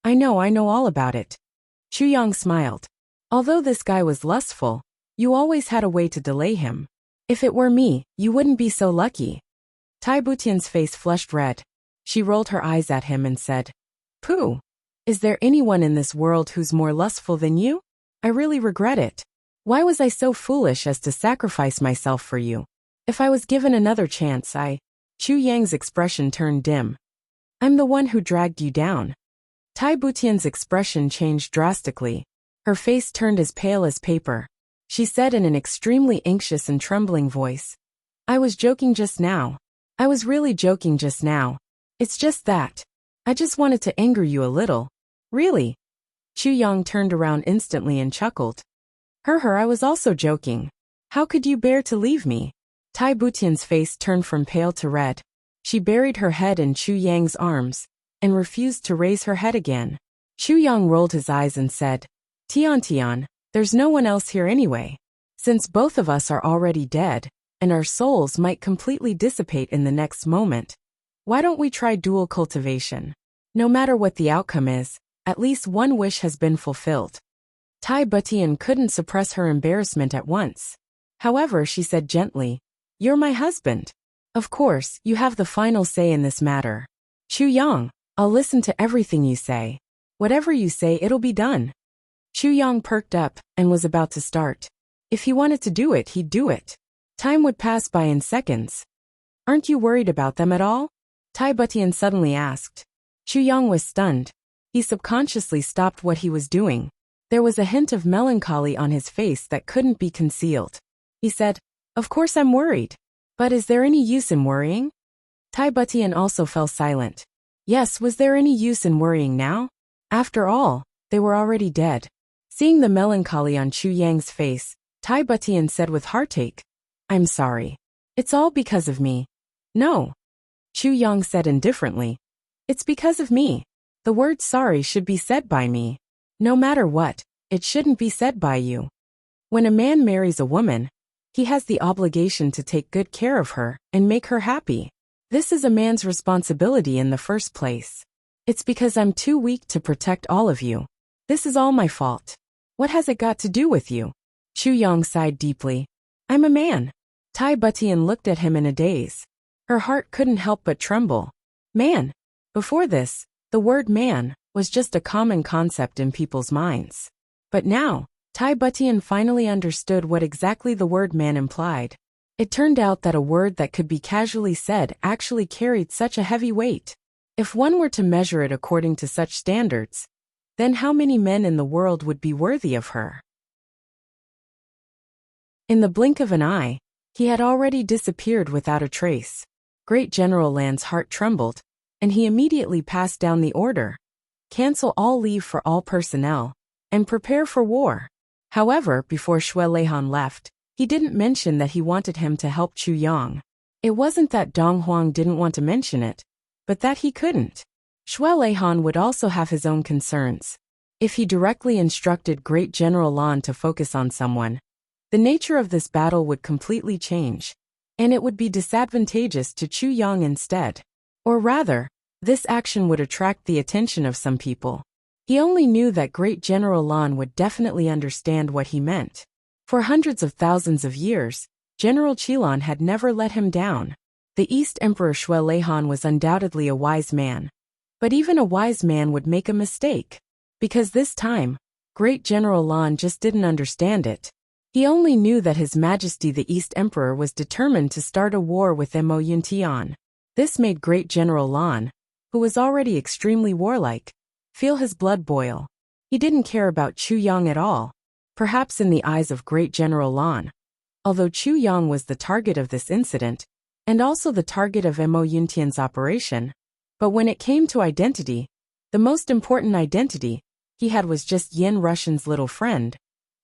I know all about it. Chu Yang smiled. Although this guy was lustful, you always had a way to delay him. If it were me, you wouldn't be so lucky. Tai Butian's face flushed red. She rolled her eyes at him and said, "Pooh. Is there anyone in this world who's more lustful than you? I really regret it. Why was I so foolish as to sacrifice myself for you? If I was given another chance, Chu Yang's expression turned dim. I'm the one who dragged you down. Tai Butian's expression changed drastically. Her face turned as pale as paper. She said in an extremely anxious and trembling voice, I was joking just now. I was really joking just now. It's just that. I just wanted to anger you a little. Really? Chu Yang turned around instantly and chuckled. I was also joking. How could you bear to leave me? Tai Butian's face turned from pale to red. She buried her head in Chu Yang's arms and refused to raise her head again. Chu Yang rolled his eyes and said, Tian, There's no one else here anyway. Since both of us are already dead, and our souls might completely dissipate in the next moment, why don't we try dual cultivation? No matter what the outcome is, at least one wish has been fulfilled. Tai Butian couldn't suppress her embarrassment at once. However, she said gently, "You're my husband. Of course, you have the final say in this matter. Chu Yang, I'll listen to everything you say. Whatever you say, it'll be done." Chu Yang perked up and was about to start. If he wanted to do it, he'd do it. Time would pass by in seconds. "Aren't you worried about them at all?" Tai Butian suddenly asked. Chu Yang was stunned. He subconsciously stopped what he was doing. There was a hint of melancholy on his face that couldn't be concealed. He said, "Of course I'm worried. But is there any use in worrying?" Tai Butian also fell silent. Yes, was there any use in worrying now? After all, they were already dead. Seeing the melancholy on Chu Yang's face, Tai Butian said with heartache, "I'm sorry. It's all because of me." "No." Chu Yang said indifferently. "It's because of me. The word sorry should be said by me. No matter what, it shouldn't be said by you. When a man marries a woman, he has the obligation to take good care of her and make her happy. This is a man's responsibility in the first place. It's because I'm too weak to protect all of you. This is all my fault. What has it got to do with you?" Chu Yang sighed deeply. "I'm a man." Tai Butian looked at him in a daze. Her heart couldn't help but tremble. Man. Before this, the word man was just a common concept in people's minds. But now, Tai Butian finally understood what exactly the word man implied. It turned out that a word that could be casually said actually carried such a heavy weight. If one were to measure it according to such standards, then how many men in the world would be worthy of her? In the blink of an eye, he had already disappeared without a trace. Great General Lan's heart trembled, and he immediately passed down the order. Cancel all leave for all personnel, and prepare for war. However, before Xue Leihan left, he didn't mention that he wanted him to help Chu Yang. It wasn't that Dong Huang didn't want to mention it, but that he couldn't. Xue Leihan would also have his own concerns. If he directly instructed Great General Lan to focus on someone, the nature of this battle would completely change, and it would be disadvantageous to Chu Yang instead. Or rather, this action would attract the attention of some people. He only knew that Great General Lan would definitely understand what he meant. For hundreds of thousands of years, General Qilan had never let him down. The East Emperor Xue Leihan was undoubtedly a wise man. But even a wise man would make a mistake. Because this time, Great General Lan just didn't understand it. He only knew that His Majesty the East Emperor was determined to start a war with Mo Yuntian. This made Great General Lan, who was already extremely warlike, feel his blood boil. He didn't care about Chu Yang at all, perhaps in the eyes of Great General Lan. Although Chu Yang was the target of this incident, and also the target of Mo Yuntian's operation, but when it came to identity, the most important identity he had was just Yin Russian's little friend,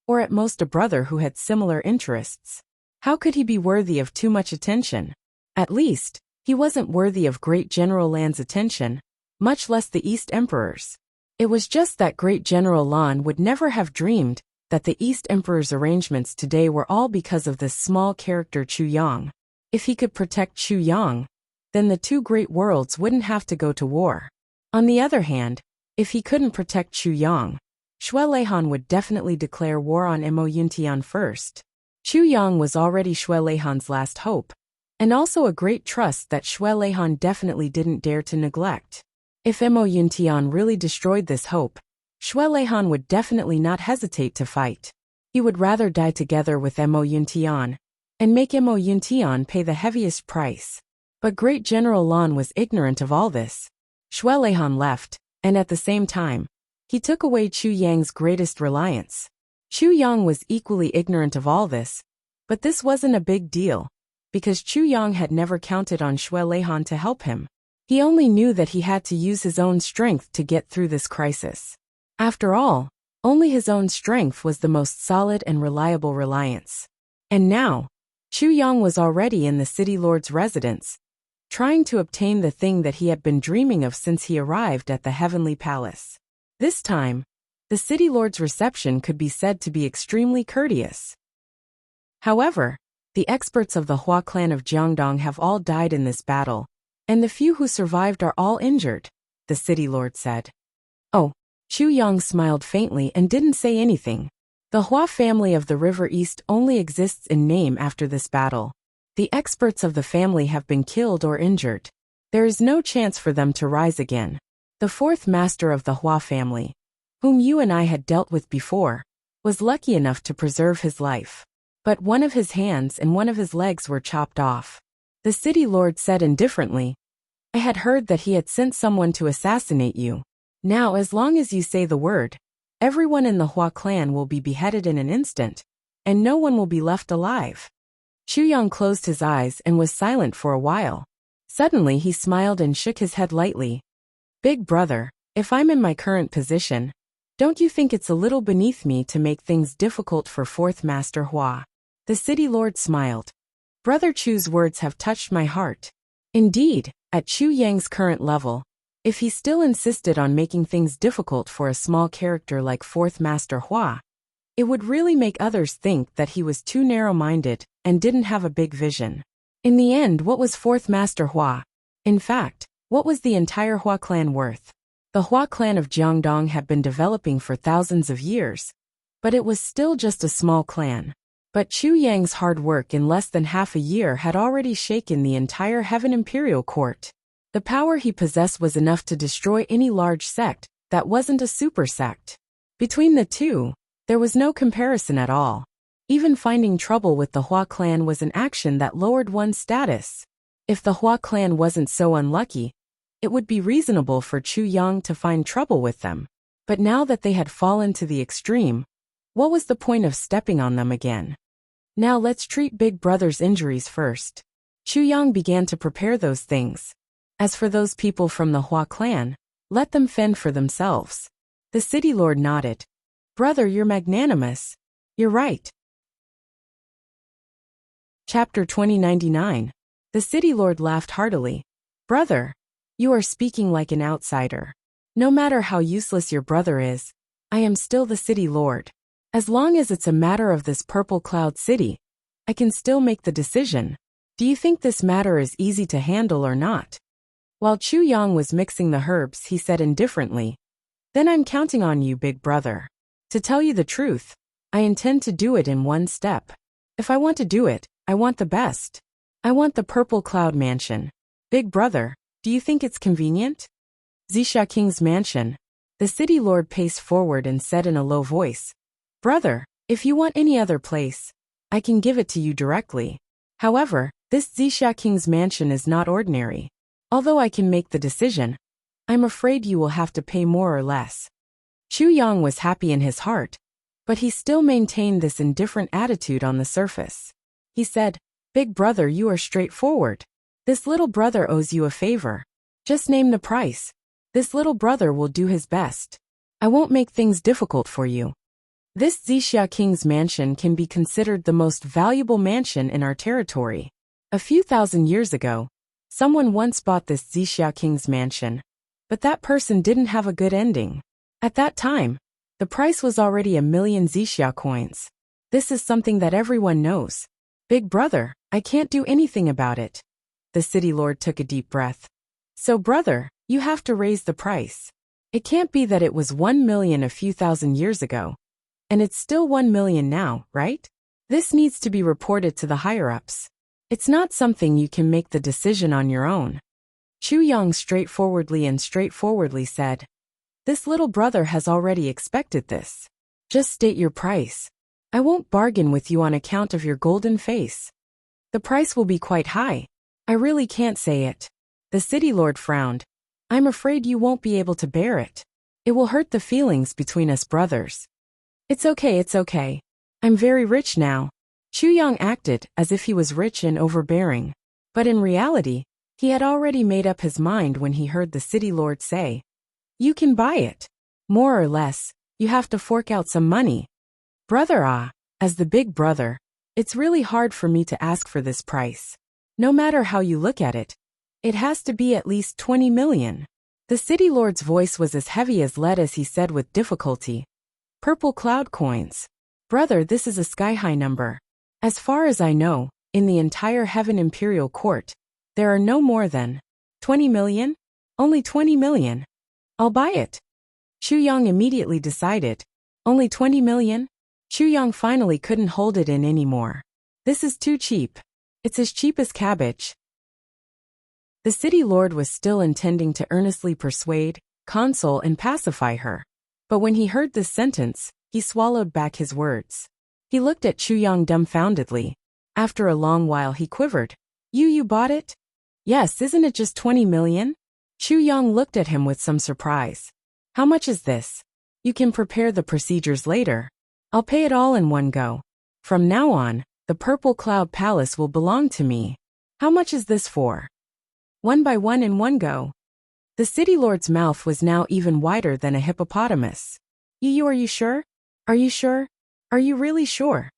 or at most a brother who had similar interests. How could he be worthy of too much attention? At least, he wasn't worthy of Great General Lan's attention, much less the East Emperor's. It was just that Great General Lan would never have dreamed that the East Emperor's arrangements today were all because of this small character Chu Yang. If he could protect Chu Yang, then the two great worlds wouldn't have to go to war. On the other hand, if he couldn't protect Chu Yang, Xue Leihan would definitely declare war on Mo Yuntian first. Chu Yang was already Xue Leihan's last hope, and also a great trust that Xue Leihan definitely didn't dare to neglect. If Mo Yuntian really destroyed this hope, Xue Leihan would definitely not hesitate to fight. He would rather die together with Mo Yuntian, and make Mo Yuntian pay the heaviest price. But Great General Lan was ignorant of all this. Xue Leihan left, and at the same time, he took away Chu Yang's greatest reliance. Chu Yang was equally ignorant of all this, but this wasn't a big deal, because Chu Yang had never counted on Xue Leihan to help him. He only knew that he had to use his own strength to get through this crisis. After all, only his own strength was the most solid and reliable reliance. And now, Chu Yang was already in the city lord's residence, trying to obtain the thing that he had been dreaming of since he arrived at the heavenly palace. This time, The city lord's reception could be said to be extremely courteous. However, the experts of the Hua clan of Jiangdong have all died in this battle, and the few who survived are all injured, the city lord said. Oh, Chu Yang smiled faintly and didn't say anything. The Hua family of the River East only exists in name after this battle. The experts of the family have been killed or injured. There is no chance for them to rise again. The fourth master of the Hua family, whom you and I had dealt with before, was lucky enough to preserve his life. But one of his hands and one of his legs were chopped off. The city lord said indifferently, I had heard that he had sent someone to assassinate you. Now, as long as you say the word, everyone in the Hua clan will be beheaded in an instant, and no one will be left alive. Chu Yang closed his eyes and was silent for a while. Suddenly he smiled and shook his head lightly. Big brother, if I'm in my current position, don't you think it's a little beneath me to make things difficult for fourth master Hua? The city lord smiled. Brother Chu's words have touched my heart. Indeed, at Chu Yang's current level, if he still insisted on making things difficult for a small character like fourth master Hua, it would really make others think that he was too narrow-minded and didn't have a big vision. In the end, what was fourth master Hua? In fact, what was the entire Hua clan worth? The Hua clan of Jiangdong had been developing for thousands of years, but it was still just a small clan. But Chu Yang's hard work in less than half a year had already shaken the entire Heaven Imperial Court. The power he possessed was enough to destroy any large sect that wasn't a super sect. Between the two, there was no comparison at all. Even finding trouble with the Hua clan was an action that lowered one's status. If the Hua clan wasn't so unlucky, it would be reasonable for Chu Yang to find trouble with them. But now that they had fallen to the extreme, what was the point of stepping on them again? Now let's treat Big Brother's injuries first. Chu Yang began to prepare those things. As for those people from the Hua clan, let them fend for themselves. The city lord nodded. Brother, you're magnanimous. You're right. Chapter 2099. The city lord laughed heartily. Brother, you are speaking like an outsider. No matter how useless your brother is, I am still the city lord. As long as it's a matter of this purple cloud city, I can still make the decision. Do you think this matter is easy to handle or not? While Chu Yang was mixing the herbs, he said indifferently, Then I'm counting on you, big brother. To tell you the truth, I intend to do it in one step. If I want to do it, I want the best. I want the purple cloud mansion. Big brother, do you think it's convenient? Zixia King's mansion. The city lord paced forward and said in a low voice, Brother, if you want any other place, I can give it to you directly. However, this Zixia King's mansion is not ordinary. Although I can make the decision, I'm afraid you will have to pay more or less. Chu Yang was happy in his heart, but he still maintained this indifferent attitude on the surface. He said, Big brother, you are straightforward. This little brother owes you a favor. Just name the price. This little brother will do his best. I won't make things difficult for you. This Zixia King's mansion can be considered the most valuable mansion in our territory. A few thousand years ago, someone once bought this Zixia King's mansion, but that person didn't have a good ending. At that time, the price was already 1,000,000 Zixia coins. This is something that everyone knows. Big brother, I can't do anything about it. The city lord took a deep breath. So brother, you have to raise the price. It can't be that it was 1,000,000 a few thousand years ago, and it's still 1,000,000 now, right? This needs to be reported to the higher-ups. It's not something you can make the decision on your own. Chu Yang straightforwardly said, This little brother has already expected this. Just state your price. I won't bargain with you on account of your golden face. The price will be quite high. I really can't say it. The city lord frowned. I'm afraid you won't be able to bear it. It will hurt the feelings between us brothers. It's okay. I'm very rich now. Chu Yang acted as if he was rich and overbearing. But in reality, he had already made up his mind when he heard the city lord say, You can buy it. More or less, you have to fork out some money. Brother, as the big brother, it's really hard for me to ask for this price. No matter how you look at it, it has to be at least 20 million. The city lord's voice was as heavy as lead as he said with difficulty, Purple cloud coins. Brother, this is a sky-high number. As far as I know, in the entire Heaven Imperial Court, there are no more than 20 million? Only 20 million. I'll buy it. Chu Yang immediately decided. Only 20 million? Chu Yang finally couldn't hold it in anymore. This is too cheap. It's as cheap as cabbage. The city lord was still intending to earnestly persuade, console and pacify her. But when he heard this sentence, he swallowed back his words. He looked at Chu Yang dumbfoundedly. After a long while he quivered. You bought it? Yes, isn't it just 20 million? Chu Yang looked at him with some surprise. How much is this? You can prepare the procedures later. I'll pay it all in one go. From now on, the Purple Cloud Palace will belong to me. How much is this for? One by one in one go. The city lord's mouth was now even wider than a hippopotamus. Are you sure? Are you sure? Are you really sure?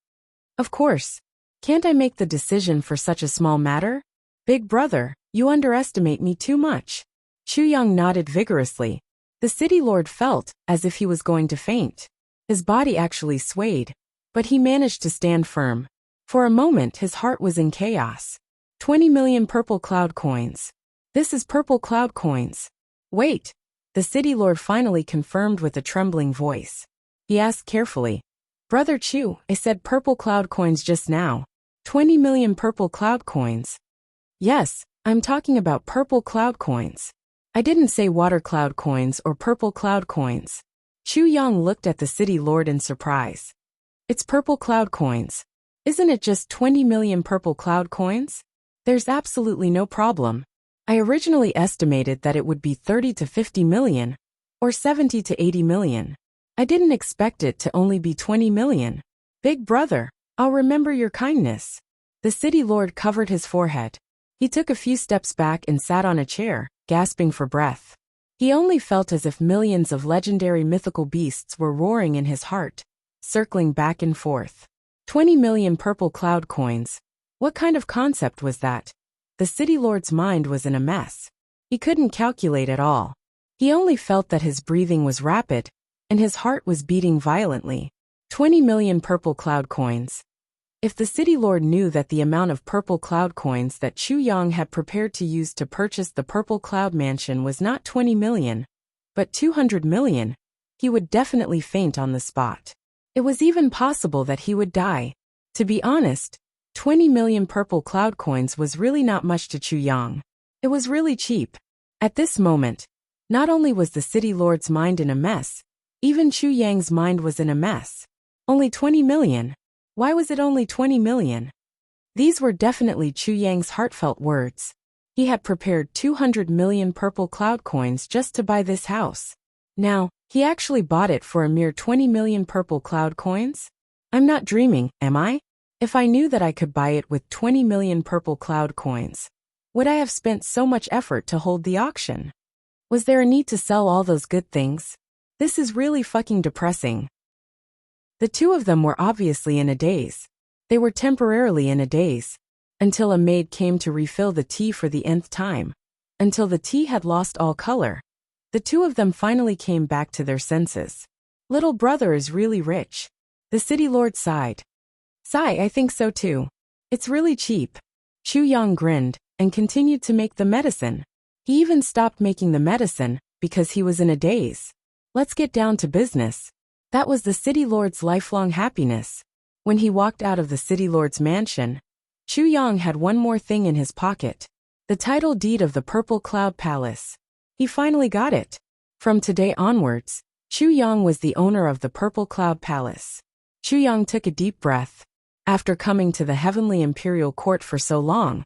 Of course. Can't I make the decision for such a small matter? Big brother, you underestimate me too much. Chu Yang nodded vigorously. The city lord felt as if he was going to faint. His body actually swayed, but he managed to stand firm. For a moment his heart was in chaos. 20 million purple cloud coins. This is purple cloud coins. Wait. The city lord finally confirmed with a trembling voice. He asked carefully. Brother Chu, I said purple cloud coins just now. 20 million purple cloud coins. Yes, I'm talking about purple cloud coins. I didn't say water cloud coins or purple cloud coins. Chu Yang looked at the city lord in surprise. It's purple cloud coins. Isn't it just 20 million purple cloud coins? There's absolutely no problem. I originally estimated that it would be 30 to 50 million, or 70 to 80 million. I didn't expect it to only be 20 million. Big brother, I'll remember your kindness. The city lord covered his forehead. He took a few steps back and sat on a chair, gasping for breath. He only felt as if millions of legendary mythical beasts were roaring in his heart, circling back and forth. 20 million purple cloud coins. What kind of concept was that? The city lord's mind was in a mess. He couldn't calculate at all. He only felt that his breathing was rapid, and his heart was beating violently. 20 million purple cloud coins. If the city lord knew that the amount of purple cloud coins that Chu Yang had prepared to use to purchase the Purple Cloud Mansion was not 20 million, but 200 million, he would definitely faint on the spot. It was even possible that he would die. To be honest, 20 million purple cloud coins was really not much to Chu Yang. It was really cheap. At this moment, not only was the city lord's mind in a mess, even Chu Yang's mind was in a mess. Only 20 million. Why was it only 20 million? These were definitely Chu Yang's heartfelt words. He had prepared 200 million purple cloud coins just to buy this house. Now, he actually bought it for a mere 20 million purple cloud coins? I'm not dreaming, am I? If I knew that I could buy it with 20 million purple cloud coins, would I have spent so much effort to hold the auction? Was there a need to sell all those good things? This is really fucking depressing. The two of them were obviously in a daze. They were temporarily in a daze. Until a maid came to refill the tea for the nth time. Until the tea had lost all color. The two of them finally came back to their senses. Little brother is really rich. The city lord sighed. Sigh, I think so too. It's really cheap. Chu Yang grinned and continued to make the medicine. He even stopped making the medicine because he was in a daze. Let's get down to business. That was the city lord's lifelong happiness. When he walked out of the city lord's mansion, Chu Yang had one more thing in his pocket. The title deed of the Purple Cloud Palace. He finally got it. From today onwards, Chu Yang was the owner of the Purple Cloud Palace. Chu Yang took a deep breath. After coming to the Heavenly Imperial Court for so long,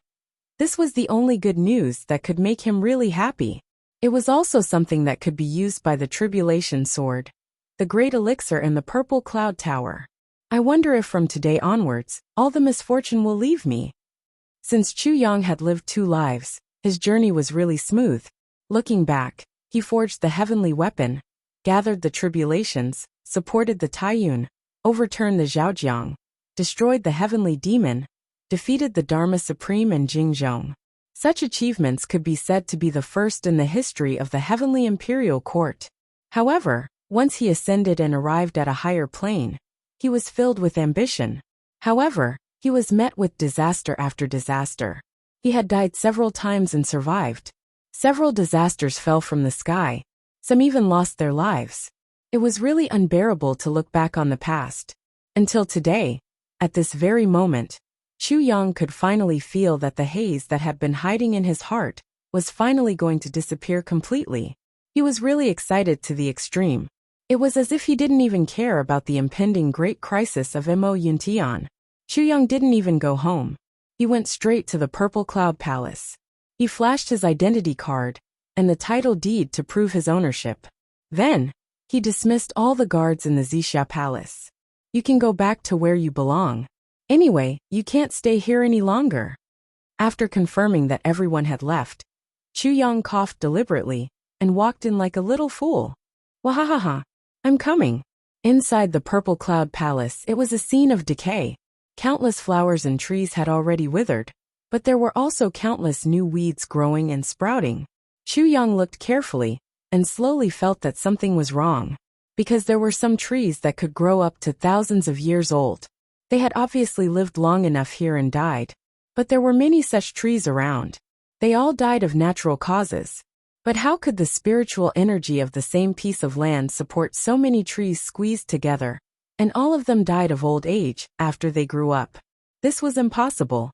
this was the only good news that could make him really happy. It was also something that could be used by the Tribulation Sword, the Great Elixir and the Purple Cloud Tower. I wonder if from today onwards, all the misfortune will leave me. Since Chu Yang had lived 2 lives, his journey was really smooth. Looking back, he forged the heavenly weapon, gathered the tribulations, supported the Taiyun, overturned the Zhaojiang, destroyed the heavenly demon, defeated the Dharma Supreme and Jingzhong. Such achievements could be said to be the first in the history of the Heavenly Imperial Court. However, Once he ascended and arrived at a higher plane, he was filled with ambition. However, he was met with disaster after disaster. He had died several times and survived. Several disasters fell from the sky. Some even lost their lives. It was really unbearable to look back on the past. Until today, at this very moment, Chu Yang could finally feel that the haze that had been hiding in his heart was finally going to disappear completely. He was really excited to the extreme. It was as if he didn't even care about the impending great crisis of Mo Yuntian. Chu Yang didn't even go home. He went straight to the Purple Cloud Palace. He flashed his identity card and the title deed to prove his ownership. Then, he dismissed all the guards in the Zixia Palace. You can go back to where you belong. Anyway, you can't stay here any longer. After confirming that everyone had left, Chu Yang coughed deliberately and walked in like a little fool. Wahahaha, I'm coming. Inside the Purple Cloud Palace, it was a scene of decay. Countless flowers and trees had already withered, but there were also countless new weeds growing and sprouting. Chu Yang looked carefully and slowly felt that something was wrong, because there were some trees that could grow up to thousands of years old. They had obviously lived long enough here and died, but there were many such trees around. They all died of natural causes. But how could the spiritual energy of the same piece of land support so many trees squeezed together, and all of them died of old age after they grew up? This was impossible.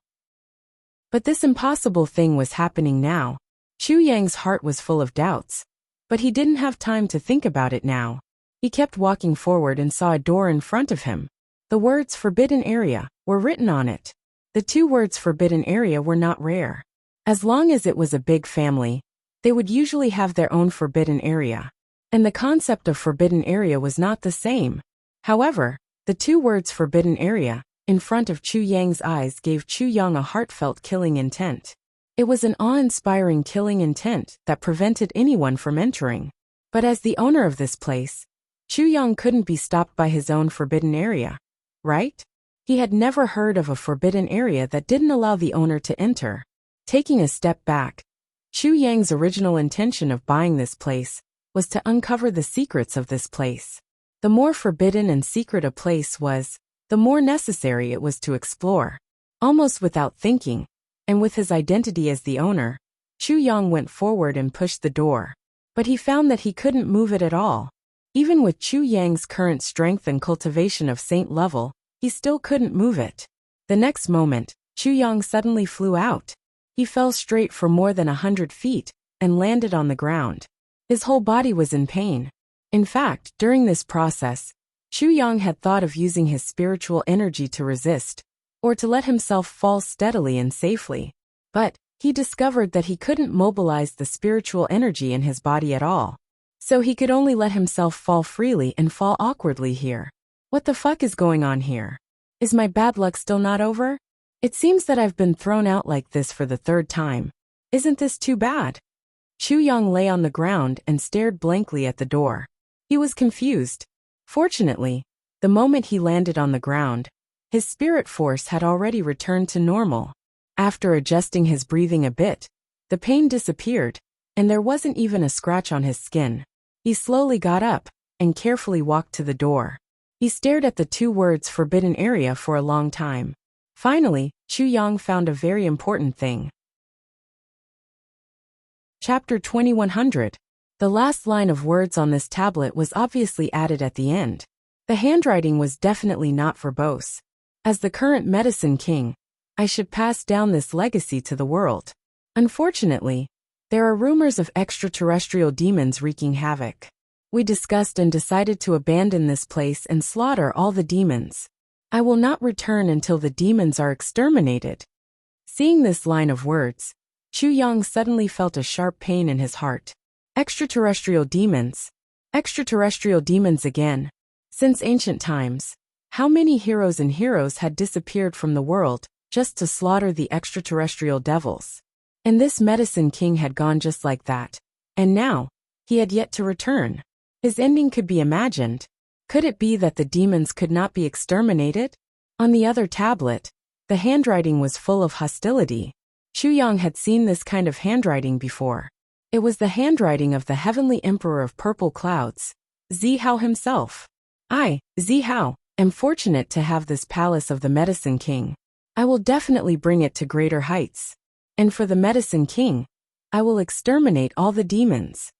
But this impossible thing was happening now. Chu Yang's heart was full of doubts, but he didn't have time to think about it now. He kept walking forward and saw a door in front of him. The words "Forbidden Area" were written on it. The two words "Forbidden Area" were not rare. As long as it was a big family, they would usually have their own forbidden area. And the concept of forbidden area was not the same. However, the two words "Forbidden Area" in front of Chu Yang's eyes gave Chu Yang a heartfelt killing intent. It was an awe-inspiring killing intent that prevented anyone from entering. But as the owner of this place, Chu Yang couldn't be stopped by his own forbidden area, right? He had never heard of a forbidden area that didn't allow the owner to enter. Taking a step back, Chu Yang's original intention of buying this place was to uncover the secrets of this place. The more forbidden and secret a place was, the more necessary it was to explore. Almost without thinking, and with his identity as the owner, Chu Yang went forward and pushed the door. But he found that he couldn't move it at all. Even with Chu Yang's current strength and cultivation of saint level, he still couldn't move it. The next moment, Chu Yang suddenly flew out. He fell straight for more than 100 feet and landed on the ground. His whole body was in pain. In fact, during this process, Chu Yang had thought of using his spiritual energy to resist, or to let himself fall steadily and safely. But he discovered that he couldn't mobilize the spiritual energy in his body at all. So he could only let himself fall freely and fall awkwardly here. What the fuck is going on here? Is my bad luck still not over? It seems that I've been thrown out like this for the third time. Isn't this too bad? Chu Yang lay on the ground and stared blankly at the door. He was confused. Fortunately, the moment he landed on the ground, his spirit force had already returned to normal. After adjusting his breathing a bit, the pain disappeared, and there wasn't even a scratch on his skin. He slowly got up and carefully walked to the door. He stared at the two words "Forbidden Area" for a long time. Finally, Chu Yang found a very important thing. Chapter 2100. The last line of words on this tablet was obviously added at the end. The handwriting was definitely not verbose. As the current medicine king, I should pass down this legacy to the world. Unfortunately, there are rumors of extraterrestrial demons wreaking havoc. We discussed and decided to abandon this place and slaughter all the demons. I will not return until the demons are exterminated. Seeing this line of words, Chu Yang suddenly felt a sharp pain in his heart. Extraterrestrial demons. Extraterrestrial demons again. Since ancient times, how many heroes and heroes had disappeared from the world just to slaughter the extraterrestrial devils? And this medicine king had gone just like that. And now, he had yet to return. His ending could be imagined. Could it be that the demons could not be exterminated? On the other tablet, the handwriting was full of hostility. Chu Yang had seen this kind of handwriting before. It was the handwriting of the heavenly emperor of purple clouds, Zihao himself. I, Zihao, am fortunate to have this palace of the Medicine King. I will definitely bring it to greater heights. And for the Medicine King, I will exterminate all the demons.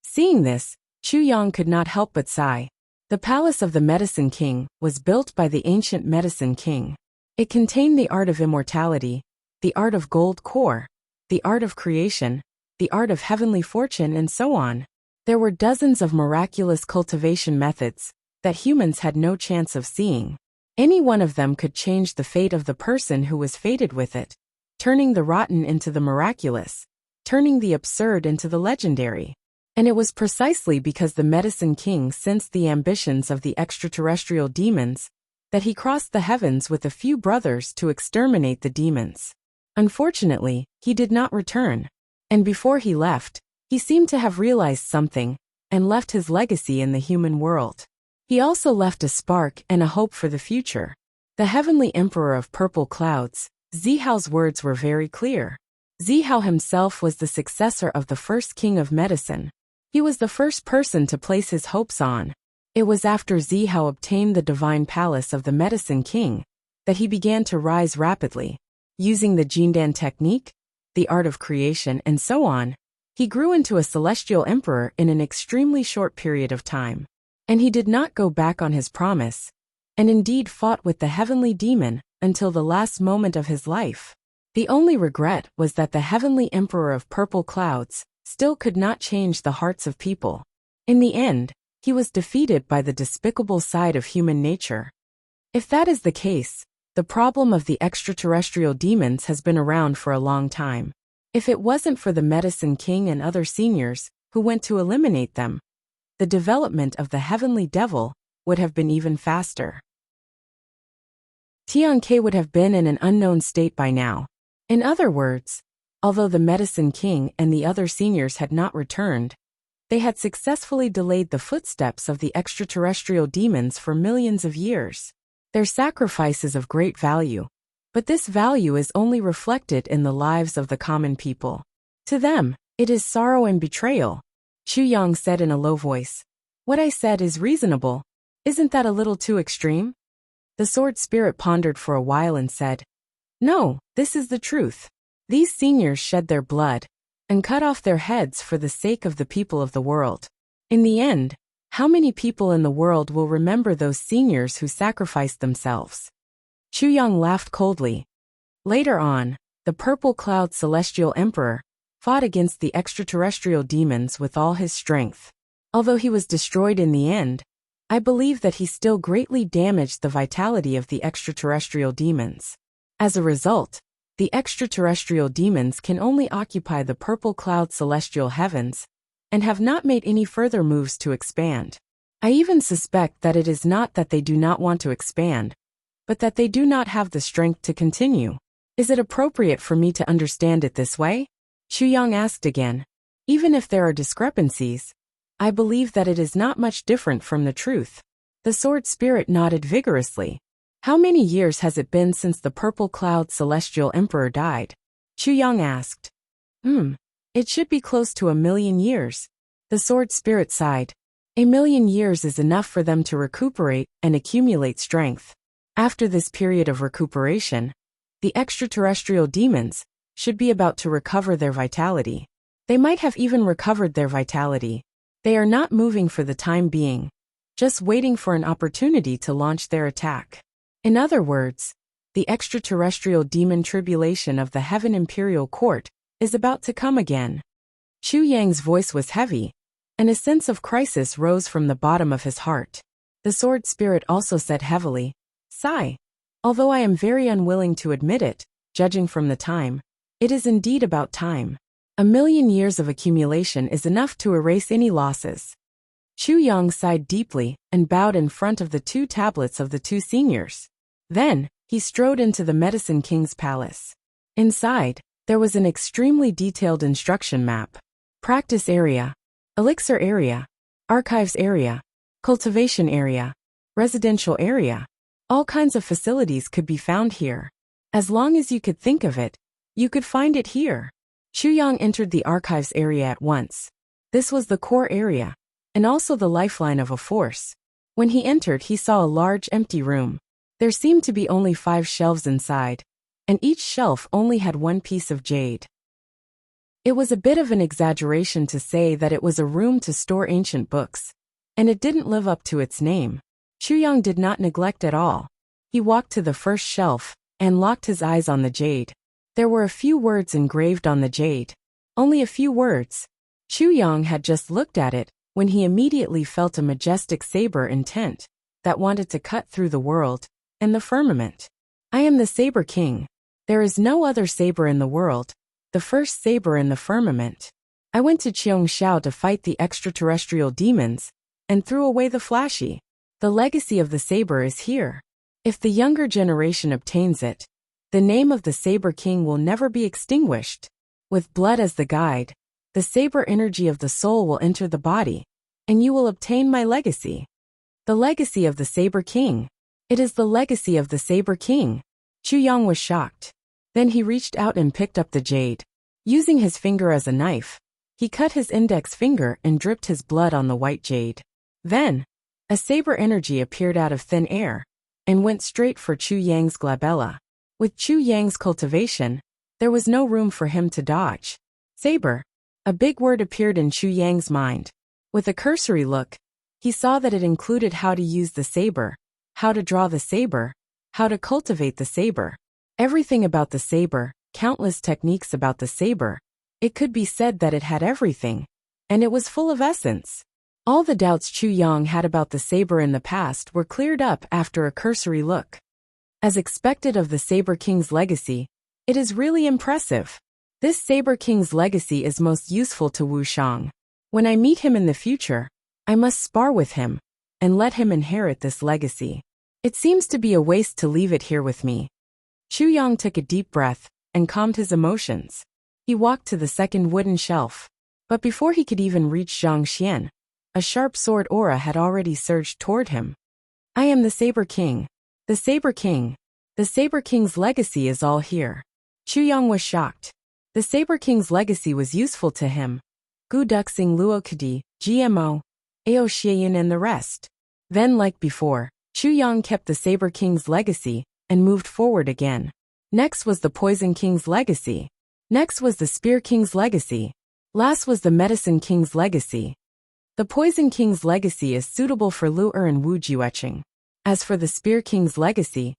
Seeing this, Chu Yang could not help but sigh. The palace of the Medicine King was built by the ancient Medicine King. It contained the art of immortality, the art of gold core, the art of creation, the art of heavenly fortune, and so on. There were dozens of miraculous cultivation methods that humans had no chance of seeing. Any one of them could change the fate of the person who was fated with it, turning the rotten into the miraculous, turning the absurd into the legendary. And it was precisely because the Medicine King sensed the ambitions of the extraterrestrial demons that he crossed the heavens with a few brothers to exterminate the demons. Unfortunately, he did not return. And before he left, he seemed to have realized something and left his legacy in the human world. He also left a spark and a hope for the future. The Heavenly Emperor of Purple Clouds, Zihao's words were very clear. Zihao himself was the successor of the first king of medicine. He was the first person to place his hopes on. It was after Zihao obtained the divine palace of the Medicine King that he began to rise rapidly. Using the Jindan technique, the art of creation, and so on, he grew into a celestial emperor in an extremely short period of time. And he did not go back on his promise, and indeed fought with the heavenly demon until the last moment of his life. The only regret was that the Heavenly Emperor of Purple Clouds still could not change the hearts of people. In the end, he was defeated by the despicable side of human nature. If that is the case, the problem of the extraterrestrial demons has been around for a long time. If it wasn't for the Medicine King and other seniors who went to eliminate them, the development of the Heavenly Devil would have been even faster. Tianke would have been in an unknown state by now. In other words, although the Medicine King and the other seniors had not returned, they had successfully delayed the footsteps of the extraterrestrial demons for millions of years. Their sacrifice is of great value, but this value is only reflected in the lives of the common people. To them, it is sorrow and betrayal. Chu Yang said in a low voice, "What I said is reasonable. Isn't that a little too extreme?" The sword spirit pondered for a while and said, "No, this is the truth. These seniors shed their blood and cut off their heads for the sake of the people of the world. In the end, how many people in the world will remember those seniors who sacrificed themselves?" Chu Yang laughed coldly. Later on, the Purple Cloud Celestial Emperor fought against the extraterrestrial demons with all his strength. Although he was destroyed in the end, I believe that he still greatly damaged the vitality of the extraterrestrial demons. As a result, the extraterrestrial demons can only occupy the Purple Cloud Celestial Heavens and have not made any further moves to expand. I even suspect that it is not that they do not want to expand, but that they do not have the strength to continue. Is it appropriate for me to understand it this way? Chu Yang asked again. Even if there are discrepancies, I believe that it is not much different from the truth. The sword spirit nodded vigorously. How many years has it been since the Purple Cloud Celestial Emperor died? Chu Yang asked. It should be close to 1,000,000 years. The sword spirit sighed. 1,000,000 years is enough for them to recuperate and accumulate strength. After this period of recuperation, the extraterrestrial demons should be about to recover their vitality. They might have even recovered their vitality. They are not moving for the time being, just waiting for an opportunity to launch their attack. In other words, the extraterrestrial demon tribulation of the Heaven Imperial Court is about to come again. Chu Yang's voice was heavy, and a sense of crisis rose from the bottom of his heart. The sword spirit also said heavily, "Sigh. Although I am very unwilling to admit it, judging from the time, it is indeed about time. 1,000,000 years of accumulation is enough to erase any losses." Chu Yang sighed deeply and bowed in front of the 2 tablets of the 2 seniors. Then, he strode into the Medicine King's palace. Inside, there was an extremely detailed instruction map. Practice area, elixir area, archives area, cultivation area, residential area. All kinds of facilities could be found here. As long as you could think of it, you could find it here. Chu Yang entered the archives area at once. This was the core area. and also the lifeline of a force. When he entered, he saw a large empty room. There seemed to be only 5 shelves inside, and each shelf only had one piece of jade. It was a bit of an exaggeration to say that it was a room to store ancient books, and it didn't live up to its name. Chu Yang did not neglect at all. He walked to the first shelf and locked his eyes on the jade. There were a few words engraved on the jade. Only a few words. Chu Yang had just looked at it when he immediately felt a majestic saber intent that wanted to cut through the world and the firmament. I am the Saber King. There is no other saber in the world, the first saber in the firmament. I went to Cheongshao to fight the extraterrestrial demons and threw away the flashy. The legacy of the saber is here. If the younger generation obtains it, the name of the Saber King will never be extinguished. With blood as the guide, the saber energy of the soul will enter the body, and you will obtain my legacy. The legacy of the Saber King. It is the legacy of the Saber King. Chu Yang was shocked. Then he reached out and picked up the jade. Using his finger as a knife, he cut his index finger and dripped his blood on the white jade. Then, a saber energy appeared out of thin air and went straight for Chu Yang's glabella. With Chu Yang's cultivation, there was no room for him to dodge. Saber. A big word appeared in Chu Yang's mind. With a cursory look, he saw that it included how to use the saber, how to draw the saber, how to cultivate the saber. Everything about the saber, countless techniques about the saber. It could be said that it had everything, and it was full of essence. All the doubts Chu Yang had about the saber in the past were cleared up after a cursory look. As expected of the Saber King's legacy, it is really impressive. This Saber King's legacy is most useful to Wu Shang. When I meet him in the future, I must spar with him and let him inherit this legacy. It seems to be a waste to leave it here with me. Chu Yang took a deep breath and calmed his emotions. He walked to the second wooden shelf. But before he could even reach Zhang Xian, a sharp sword aura had already surged toward him. I am the Saber King. The Saber King. The Saber King's legacy is all here. Chu Yang was shocked. The Saber King's legacy was useful to him. Gu Duxing Luokadi, GMO, Ao Xiaoyan and the rest. Then like before, Chu Yang kept the Saber King's legacy and moved forward again. Next was the Poison King's legacy. Next was the Spear King's legacy. Last was the Medicine King's legacy. The Poison King's legacy is suitable for Lu Er and Wu Jueqing. As for the Spear King's legacy,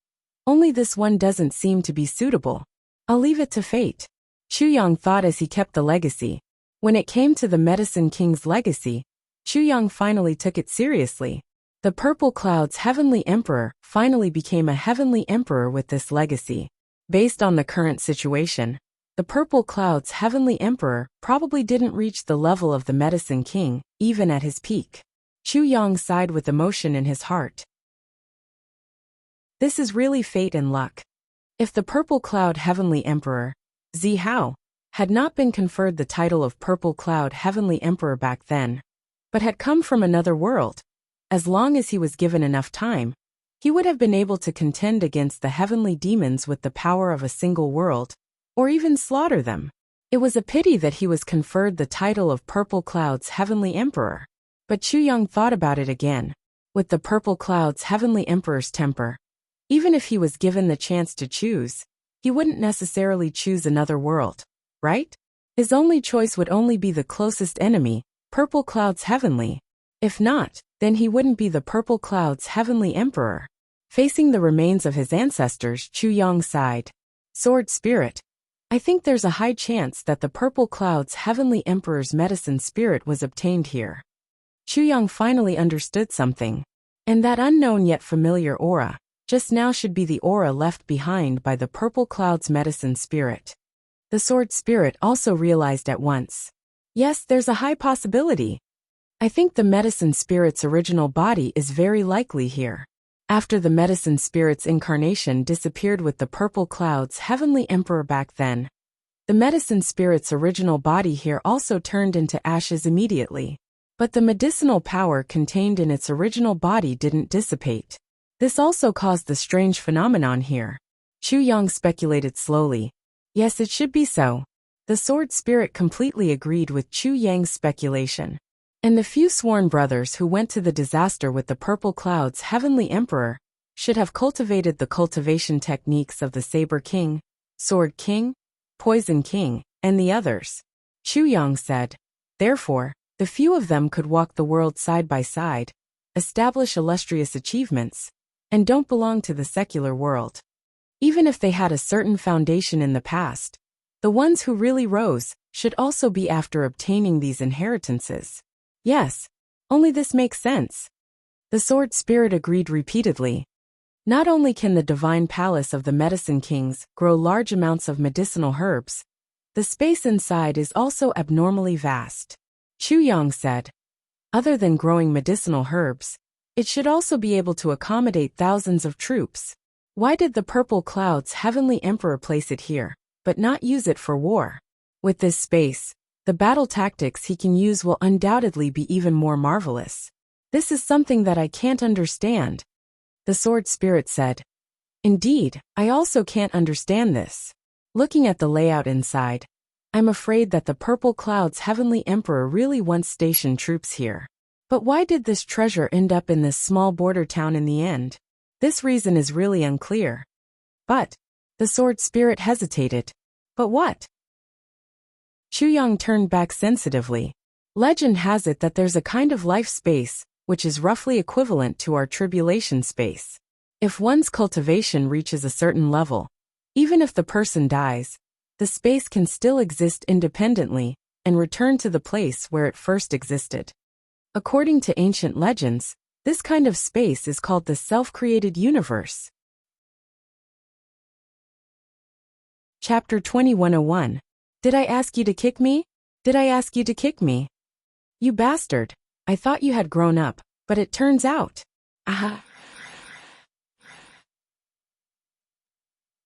only this one doesn't seem to be suitable. I'll leave it to fate. Chu Yang thought as he kept the legacy. When it came to the Medicine King's legacy, Chu Yang finally took it seriously. The Purple Cloud's Heavenly Emperor finally became a Heavenly Emperor with this legacy. Based on the current situation, the Purple Cloud's Heavenly Emperor probably didn't reach the level of the Medicine King, even at his peak. Chu Yang sighed with emotion in his heart. This is really fate and luck. If the Purple Cloud Heavenly Emperor, Zi Hao, had not been conferred the title of Purple Cloud Heavenly Emperor back then, but had come from another world, as long as he was given enough time, he would have been able to contend against the heavenly demons with the power of a single world, or even slaughter them. It was a pity that he was conferred the title of Purple Cloud's Heavenly Emperor. But Chu Yang thought about it again. With the Purple Cloud's Heavenly Emperor's temper, even if he was given the chance to choose, he wouldn't necessarily choose another world, right? His only choice would only be the closest enemy, Purple Cloud's Heavenly. If not, then he wouldn't be the Purple Cloud's Heavenly Emperor. Facing the remains of his ancestors, Chu Yang sighed. Sword Spirit. I think there's a high chance that the Purple Cloud's Heavenly Emperor's medicine spirit was obtained here. Chu Yang finally understood something. And that unknown yet familiar aura, just now should be the aura left behind by the Purple Cloud's medicine spirit. The Sword Spirit also realized at once. Yes, there's a high possibility. I think the medicine spirit's original body is very likely here. After the medicine spirit's incarnation disappeared with the Purple Cloud's Heavenly Emperor back then, the medicine spirit's original body here also turned into ashes immediately. But the medicinal power contained in its original body didn't dissipate. This also caused the strange phenomenon here. Chu Yang speculated slowly. Yes, it should be so. The Sword Spirit completely agreed with Chu Yang's speculation. And the few sworn brothers who went to the disaster with the purple cloud's heavenly emperor should have cultivated the cultivation techniques of the Saber King, Sword King, Poison King, and the others. Chu Yang said. Therefore, the few of them could walk the world side by side, establish illustrious achievements, and don't belong to the secular world. Even if they had a certain foundation in the past, the ones who really rose should also be after obtaining these inheritances. Yes, only this makes sense. The sword spirit agreed repeatedly. Not only can the divine palace of the medicine kings grow large amounts of medicinal herbs, the space inside is also abnormally vast. Chu Yang said. Other than growing medicinal herbs, it should also be able to accommodate thousands of troops. Why did the purple cloud's heavenly emperor place it here, but not use it for war? With this space, the battle tactics he can use will undoubtedly be even more marvelous. This is something that I can't understand. The sword spirit said. Indeed, I also can't understand this. Looking at the layout inside, I'm afraid that the purple cloud's heavenly emperor really once stationed troops here. But why did this treasure end up in this small border town in the end? This reason is really unclear. But, the sword spirit hesitated. But what? Chu Yang turned back sensitively. Legend has it that there's a kind of life space, which is roughly equivalent to our tribulation space. If one's cultivation reaches a certain level, even if the person dies, the space can still exist independently and return to the place where it first existed. According to ancient legends, this kind of space is called the self-created universe. Chapter 2101. Did I ask you to kick me? Did I ask you to kick me? You bastard. I thought you had grown up, but it turns out. Aha.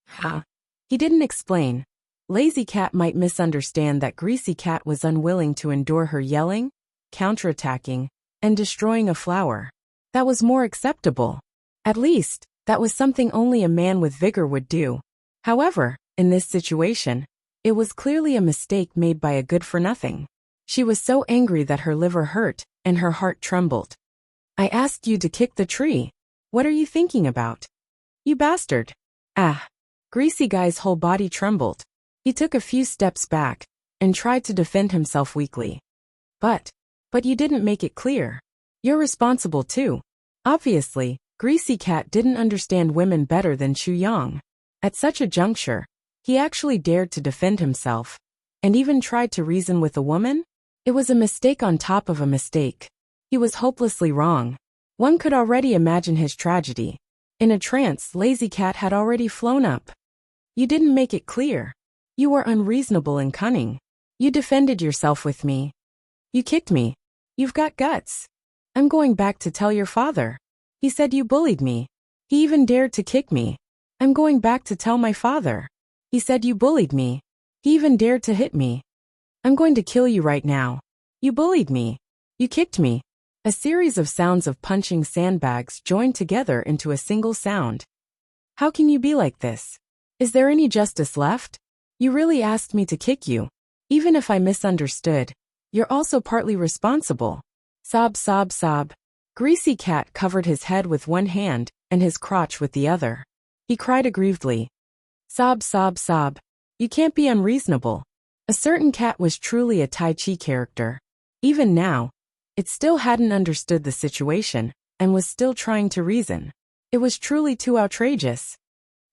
Ha. He didn't explain. Lazy Cat might misunderstand that Greasy Cat was unwilling to endure her yelling, counterattacking, and destroying a flower. That was more acceptable. At least, that was something only a man with vigor would do. However, in this situation, it was clearly a mistake made by a good-for-nothing. She was so angry that her liver hurt, and her heart trembled. I asked you to kick the tree. What are you thinking about? You bastard. Ah. Greasy Guy's whole body trembled. He took a few steps back, and tried to defend himself weakly. But you didn't make it clear. You're responsible too. Obviously, Greasy Cat didn't understand women better than Chu Yang. At such a juncture, he actually dared to defend himself, and even tried to reason with a woman? It was a mistake on top of a mistake. He was hopelessly wrong. One could already imagine his tragedy. In a trance, Lazy Cat had already flown up. You didn't make it clear. You were unreasonable and cunning. You defended yourself with me. You kicked me. You've got guts. I'm going back to tell your father. He said you bullied me. He even dared to kick me. I'm going back to tell my father. He said you bullied me. He even dared to hit me. I'm going to kill you right now. You bullied me. You kicked me. A series of sounds of punching sandbags joined together into a single sound. How can you be like this? Is there any justice left? You really asked me to kick you. Even if I misunderstood, you're also partly responsible. Sob, sob, sob. Greasy Cat covered his head with one hand and his crotch with the other. He cried aggrievedly. Sob, sob, sob. You can't be unreasonable. A certain cat was truly a Tai Chi character. Even now, it still hadn't understood the situation and was still trying to reason. It was truly too outrageous.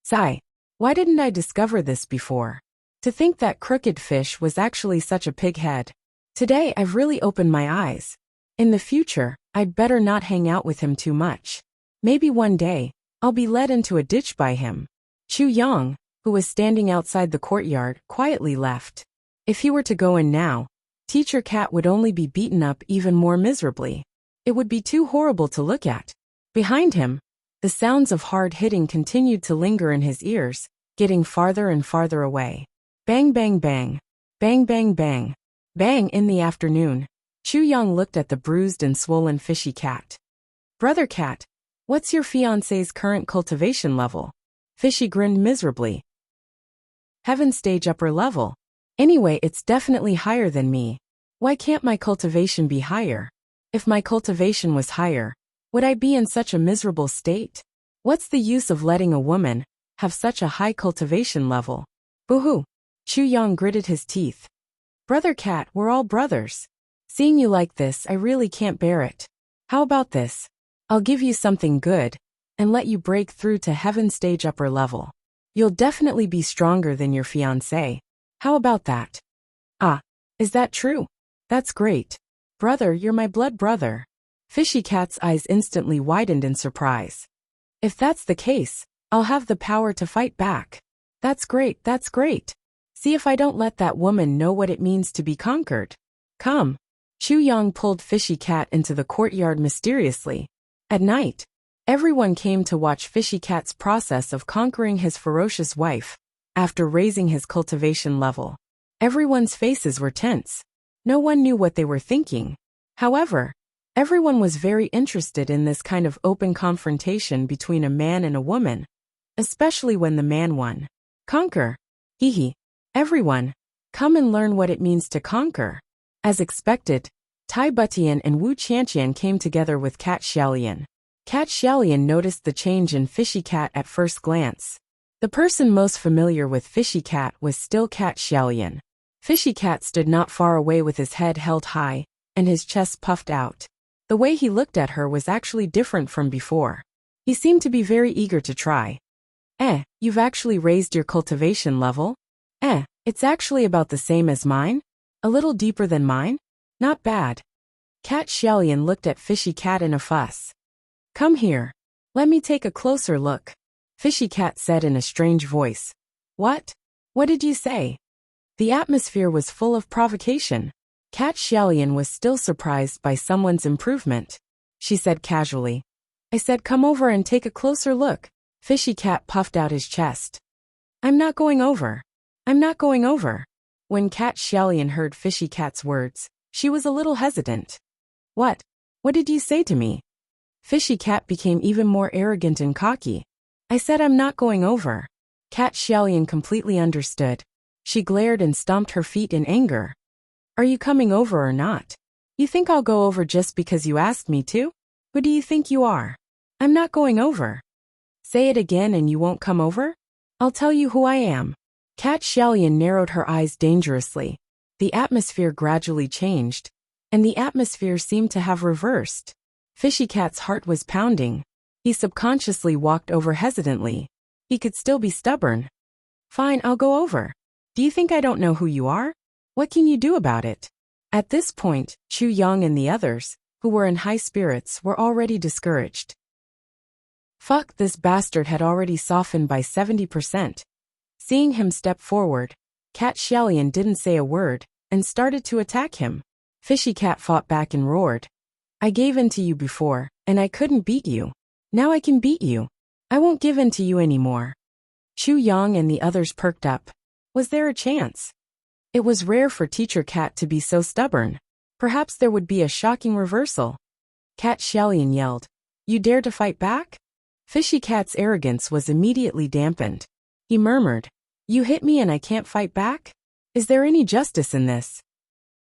Sigh. Why didn't I discover this before? To think that crooked fish was actually such a pig head. Today I've really opened my eyes. In the future, I'd better not hang out with him too much. Maybe one day, I'll be led into a ditch by him. Chu Yang, who was standing outside the courtyard, quietly left. If he were to go in now, Teacher Cat would only be beaten up even more miserably. It would be too horrible to look at. Behind him, the sounds of hard hitting continued to linger in his ears, getting farther and farther away. Bang, bang, bang. Bang, bang, bang. Bang. In the afternoon, Chu Yang looked at the bruised and swollen fishy cat. Brother Cat, what's your fiancé's current cultivation level? Fishy grinned miserably. Heaven stage upper level. Anyway, it's definitely higher than me. Why can't my cultivation be higher? If my cultivation was higher, would I be in such a miserable state? What's the use of letting a woman have such a high cultivation level? Boo-hoo. Chu Yang gritted his teeth. Brother Cat, we're all brothers. Seeing you like this, I really can't bear it. How about this? I'll give you something good and let you break through to heaven stage upper level. You'll definitely be stronger than your fiancé. How about that? Ah, is that true? That's great. Brother, you're my blood brother. Fishy Cat's eyes instantly widened in surprise. If that's the case, I'll have the power to fight back. That's great, that's great. See if I don't let that woman know what it means to be conquered. Come. Chu Yang pulled Fishy Cat into the courtyard mysteriously. At night, everyone came to watch Fishy Cat's process of conquering his ferocious wife after raising his cultivation level. Everyone's faces were tense. No one knew what they were thinking. However, everyone was very interested in this kind of open confrontation between a man and a woman, especially when the man won. Conquer. Hee. Everyone, come and learn what it means to conquer. As expected, Tai Butian and Wu Qianqian came together with Cat Xiaolian. Cat Xiaolian noticed the change in Fishy Cat at first glance. The person most familiar with Fishy Cat was still Cat Xiaolian. Fishy Cat stood not far away with his head held high and his chest puffed out. The way he looked at her was actually different from before. He seemed to be very eager to try. You've actually raised your cultivation level? It's actually about the same as mine? A little deeper than mine? Not bad. Cat Xiaolian looked at Fishy Cat in a fuss. Come here. Let me take a closer look. Fishy Cat said in a strange voice. What? What did you say? The atmosphere was full of provocation. Cat Xiaolian was still surprised by someone's improvement. She said casually. I said come over and take a closer look. Fishy Cat puffed out his chest. I'm not going over. I'm not going over. When Cat Xiaolian heard Fishy Cat's words, she was a little hesitant. What? What did you say to me? Fishy Cat became even more arrogant and cocky. I said I'm not going over. Cat Xiaolian completely understood. She glared and stomped her feet in anger. Are you coming over or not? You think I'll go over just because you asked me to? Who do you think you are? I'm not going over. Say it again and you won't come over? I'll tell you who I am. Cat Xiaolian narrowed her eyes dangerously. The atmosphere gradually changed, and the atmosphere seemed to have reversed. Fishy Cat's heart was pounding. He subconsciously walked over hesitantly. He could still be stubborn. Fine, I'll go over. Do you think I don't know who you are? What can you do about it? At this point, Chu Yang and the others, who were in high spirits, were already discouraged. Fuck, this bastard had already softened by 70%. Seeing him step forward, Cat Xiaolian didn't say a word and started to attack him. Fishy Cat fought back and roared. I gave in to you before, and I couldn't beat you. Now I can beat you. I won't give in to you anymore. Chu Yang and the others perked up. Was there a chance? It was rare for Teacher Cat to be so stubborn. Perhaps there would be a shocking reversal. Cat Xiaolian yelled. You dare to fight back? Fishy Cat's arrogance was immediately dampened. He murmured, you hit me and I can't fight back? Is there any justice in this?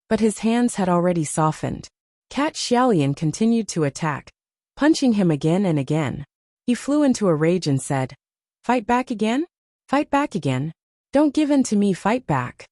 But his hands had already softened. Cat Xiaolian continued to attack, punching him again and again. He flew into a rage and said, fight back again? Fight back again? Don't give in to me, fight back.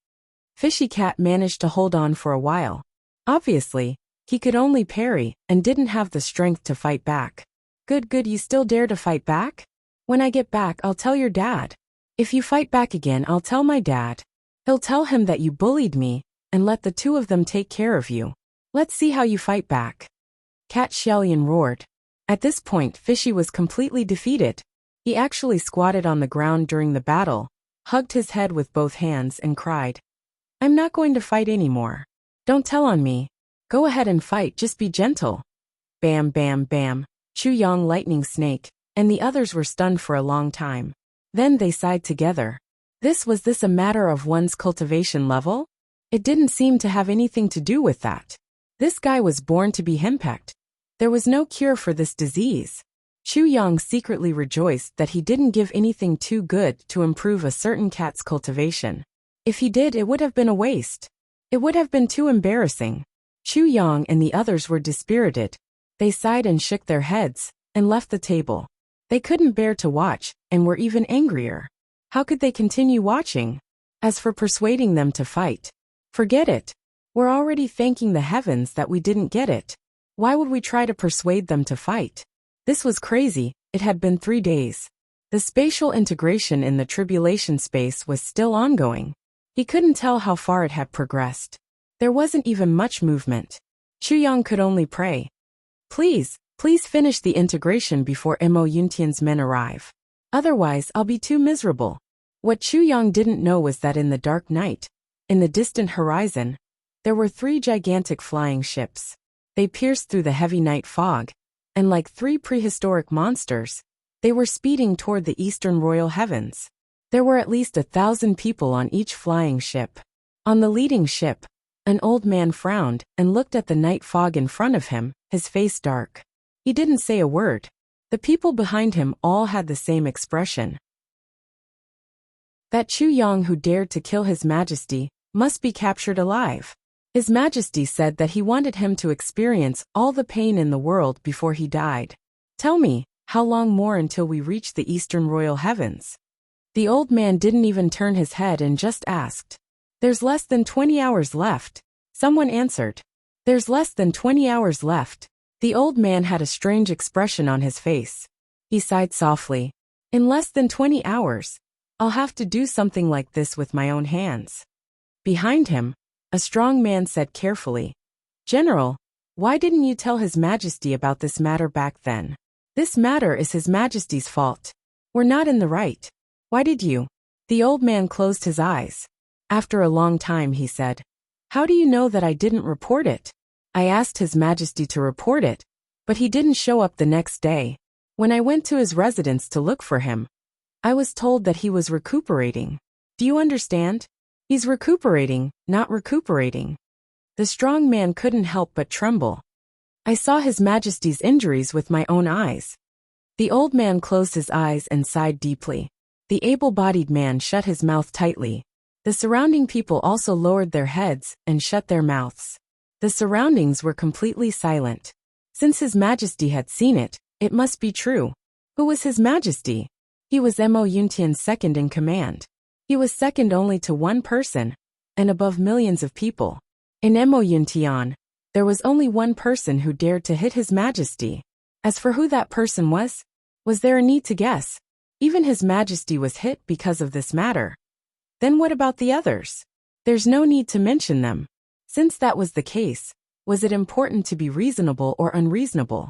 Fishy Cat managed to hold on for a while. Obviously, he could only parry and didn't have the strength to fight back. Good, you still dare to fight back? When I get back, I'll tell your dad. If you fight back again, I'll tell my dad. He'll tell him that you bullied me, and let the two of them take care of you. Let's see how you fight back. Cat Xiaolian roared. At this point, Fishy was completely defeated. He actually squatted on the ground during the battle, hugged his head with both hands and cried. I'm not going to fight anymore. Don't tell on me. Go ahead and fight, just be gentle. Bam, bam, bam. Chu Yang lightning snake, and the others were stunned for a long time. Then they sighed together. Was this a matter of one's cultivation level? It didn't seem to have anything to do with that. This guy was born to be henpecked. There was no cure for this disease. Chu Yang secretly rejoiced that he didn't give anything too good to improve a certain cat's cultivation. If he did, it would have been a waste. It would have been too embarrassing. Chu Yang and the others were dispirited. They sighed and shook their heads, and left the table. They couldn't bear to watch, and were even angrier. How could they continue watching? As for persuading them to fight, forget it. We're already thanking the heavens that we didn't get it. Why would we try to persuade them to fight? This was crazy. It had been 3 days. The spatial integration in the tribulation space was still ongoing. He couldn't tell how far it had progressed. There wasn't even much movement. Chu Yang could only pray. Please finish the integration before Mo Yuntian's men arrive. Otherwise, I'll be too miserable. What Chu Yang didn't know was that in the dark night, in the distant horizon, there were 3 gigantic flying ships. They pierced through the heavy night fog, and like 3 prehistoric monsters, they were speeding toward the eastern royal heavens. There were at least 1,000 people on each flying ship. On the leading ship, an old man frowned and looked at the night fog in front of him, his face dark. He didn't say a word. The people behind him all had the same expression. That Chu Yang who dared to kill His Majesty must be captured alive. His Majesty said that he wanted him to experience all the pain in the world before he died. Tell me, how long more until we reach the eastern royal heavens? The old man didn't even turn his head and just asked. There's less than 20 hours left. Someone answered. There's less than 20 hours left. The old man had a strange expression on his face. He sighed softly. In less than 20 hours, I'll have to do something like this with my own hands. Behind him, a strong man said carefully, General, why didn't you tell His Majesty about this matter back then? This matter is His Majesty's fault. We're not in the right. Why did you? The old man closed his eyes. After a long time he said, How do you know that I didn't report it? I asked His Majesty to report it, but he didn't show up the next day. When I went to his residence to look for him, I was told that he was recuperating. Do you understand? He's recuperating, not recuperating. The strong man couldn't help but tremble. I saw His Majesty's injuries with my own eyes. The old man closed his eyes and sighed deeply. The able-bodied man shut his mouth tightly. The surrounding people also lowered their heads and shut their mouths. The surroundings were completely silent. Since His Majesty had seen it, it must be true. Who was His Majesty? He was Mo Yuntian's second in command. He was second only to one person, and above millions of people. In Mo Yuntian, there was only one person who dared to hit His Majesty. As for who that person was there a need to guess? Even His Majesty was hit because of this matter. Then what about the others? There's no need to mention them. Since that was the case, was it important to be reasonable or unreasonable?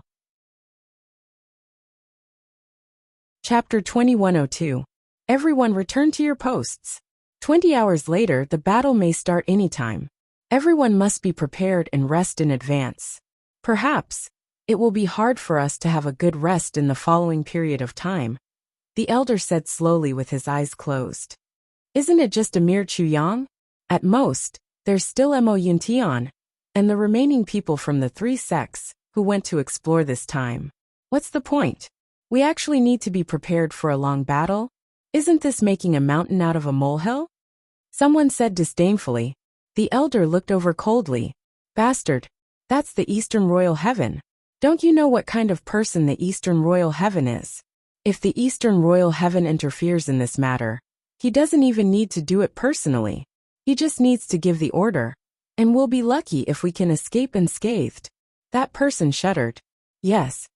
Chapter 2102. Everyone return to your posts. 20 hours later, the battle may start anytime. Everyone must be prepared and rest in advance. Perhaps, it will be hard for us to have a good rest in the following period of time, the elder said slowly with his eyes closed. Isn't it just a mere Chu Yang? At most, there's still Mo Yuntian, and the remaining people from the 3 sects who went to explore this time. What's the point? We actually need to be prepared for a long battle? Isn't this making a mountain out of a molehill? Someone said disdainfully. The elder looked over coldly. Bastard, that's the Eastern Royal Heaven. Don't you know what kind of person the Eastern Royal Heaven is? If the Eastern Royal Heaven interferes in this matter, he doesn't even need to do it personally. He just needs to give the order, and we'll be lucky if we can escape unscathed. That person shuddered. Yes.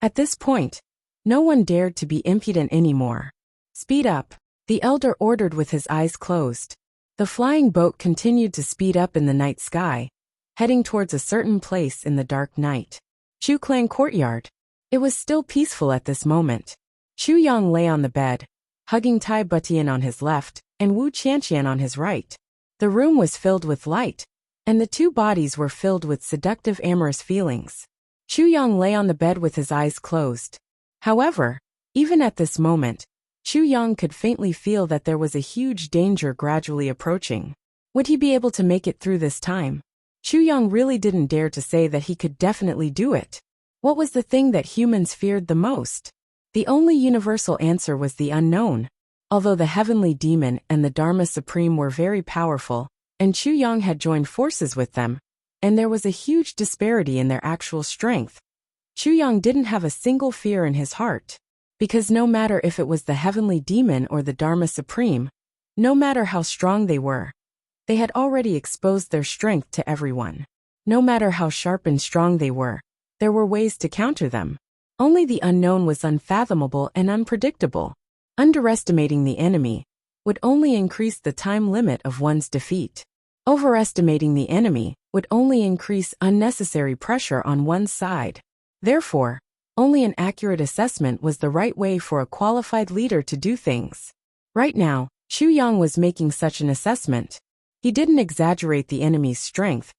At this point, no one dared to be impudent anymore. Speed up, the elder ordered with his eyes closed. The flying boat continued to speed up in the night sky, heading towards a certain place in the dark night. Chu Clan Courtyard. It was still peaceful at this moment. Chu Yang lay on the bed, hugging Tai Butian on his left and Wu Qianqian on his right. The room was filled with light, and the 2 bodies were filled with seductive amorous feelings. Chu Yang lay on the bed with his eyes closed. However, even at this moment, Chu Yang could faintly feel that there was a huge danger gradually approaching. Would he be able to make it through this time? Chu Yang really didn't dare to say that he could definitely do it. What was the thing that humans feared the most? The only universal answer was the unknown. Although the heavenly demon and the Dharma Supreme were very powerful, and Chu Yang had joined forces with them, and there was a huge disparity in their actual strength. Chu Yang didn't have a single fear in his heart, because no matter if it was the heavenly demon or the Dharma Supreme, no matter how strong they were, they had already exposed their strength to everyone. No matter how sharp and strong they were, there were ways to counter them. Only the unknown was unfathomable and unpredictable. Underestimating the enemy would only increase the time limit of one's defeat. Overestimating the enemy would only increase unnecessary pressure on one's side. Therefore, only an accurate assessment was the right way for a qualified leader to do things. Right now, Chu Yang was making such an assessment. He didn't exaggerate the enemy's strength,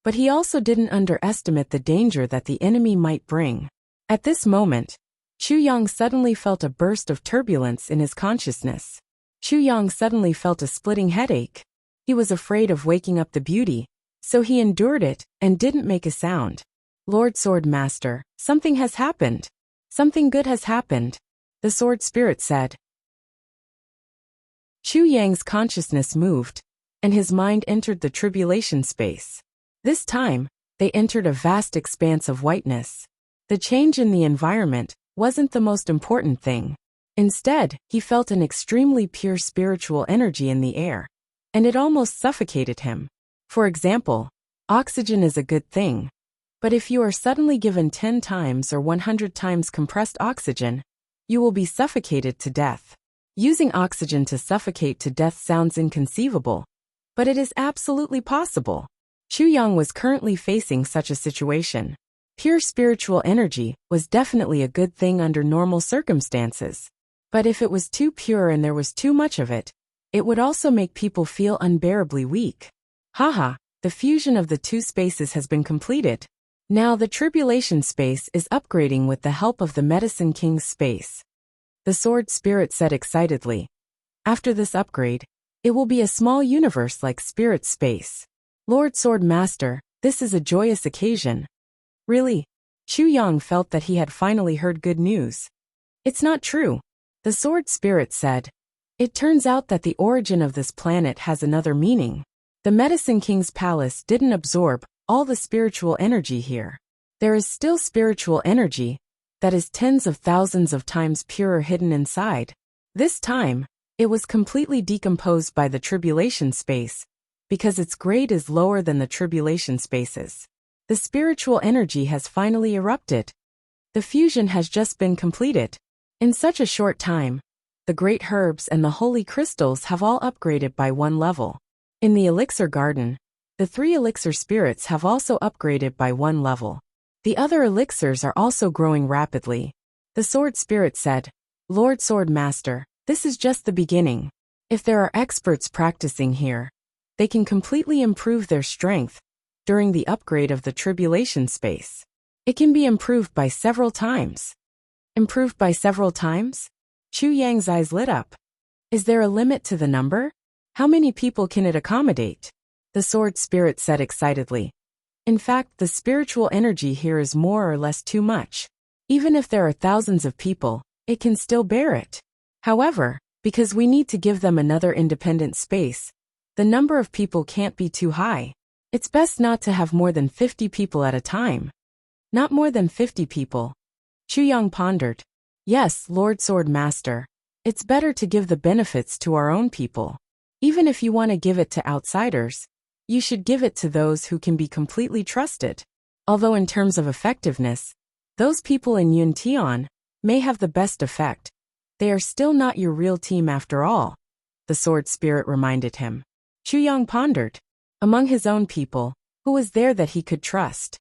but he also didn't underestimate the danger that the enemy might bring. At this moment, Chu Yang suddenly felt a burst of turbulence in his consciousness. Chu Yang suddenly felt a splitting headache. He was afraid of waking up the beauty, so he endured it and didn't make a sound. Lord Sword Master, something has happened. Something good has happened, the Sword Spirit said. Chu Yang's consciousness moved, and his mind entered the tribulation space. This time, they entered a vast expanse of whiteness. The change in the environment wasn't the most important thing. Instead, he felt an extremely pure spiritual energy in the air, and it almost suffocated him. For example, oxygen is a good thing, but if you are suddenly given 10 times or 100 times compressed oxygen, you will be suffocated to death. Using oxygen to suffocate to death sounds inconceivable, but it is absolutely possible. Chu Yang was currently facing such a situation. Pure spiritual energy was definitely a good thing under normal circumstances. But if it was too pure and there was too much of it, it would also make people feel unbearably weak. Haha, the fusion of the two spaces has been completed. Now the tribulation space is upgrading with the help of the Medicine King's space. The Sword Spirit said excitedly. After this upgrade, it will be a small universe like Spirit Space. Lord Sword Master, this is a joyous occasion. Really? Chu Yang felt that he had finally heard good news. It's not true, the Sword Spirit said. It turns out that the origin of this planet has another meaning. The Medicine King's palace didn't absorb all the spiritual energy here. There is still spiritual energy that is tens of thousands of times purer hidden inside. This time, it was completely decomposed by the tribulation space, because its grade is lower than the tribulation spaces. The spiritual energy has finally erupted. The fusion has just been completed. In such a short time, the great herbs and the holy crystals have all upgraded by one level. In the elixir garden, the 3 elixir spirits have also upgraded by one level. The other elixirs are also growing rapidly. The Sword Spirit said, Lord Sword Master, this is just the beginning. If there are experts practicing here, they can completely improve their strength during the upgrade of the tribulation space. It can be improved by several times. Improved by several times? Chu Yang's eyes lit up. Is there a limit to the number? How many people can it accommodate? The Sword Spirit said excitedly. In fact, the spiritual energy here is more or less too much. Even if there are thousands of people, it can still bear it. However, because we need to give them another independent space, the number of people can't be too high. It's best not to have more than 50 people at a time. Not more than 50 people. Chu Yang pondered. Yes, Lord Sword Master. It's better to give the benefits to our own people. Even if you want to give it to outsiders, you should give it to those who can be completely trusted. Although in terms of effectiveness, those people in Yuntian may have the best effect, they are still not your real team after all, the Sword Spirit reminded him. Chu Yang pondered. Among his own people, who was there that he could trust?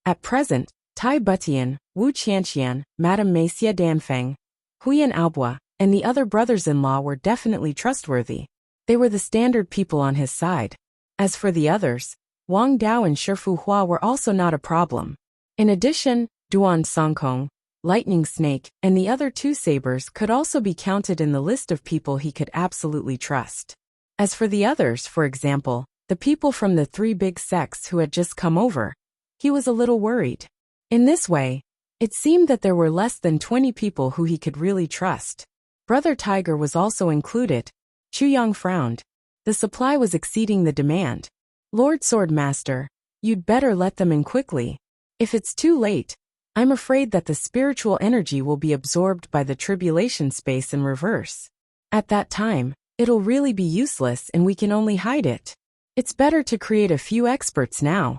At present, Tai Butian, Wu Qianqian, Madame Meicia Danfeng, Huyan Aobua, and the other brothers-in-law were definitely trustworthy. They were the standard people on his side. As for the others, Wang Dao and Shifu Hua were also not a problem. In addition, Duan Songkong, Lightning Snake, and the other 2 sabers could also be counted in the list of people he could absolutely trust. As for the others, for example, the people from the 3 big sects who had just come over, he was a little worried. In this way, it seemed that there were less than 20 people who he could really trust. Brother Tiger was also included. Chu Yang frowned. The supply was exceeding the demand. Lord Swordmaster, you'd better let them in quickly. If it's too late, I'm afraid that the spiritual energy will be absorbed by the tribulation space in reverse. At that time, it'll really be useless and we can only hide it. It's better to create a few experts now.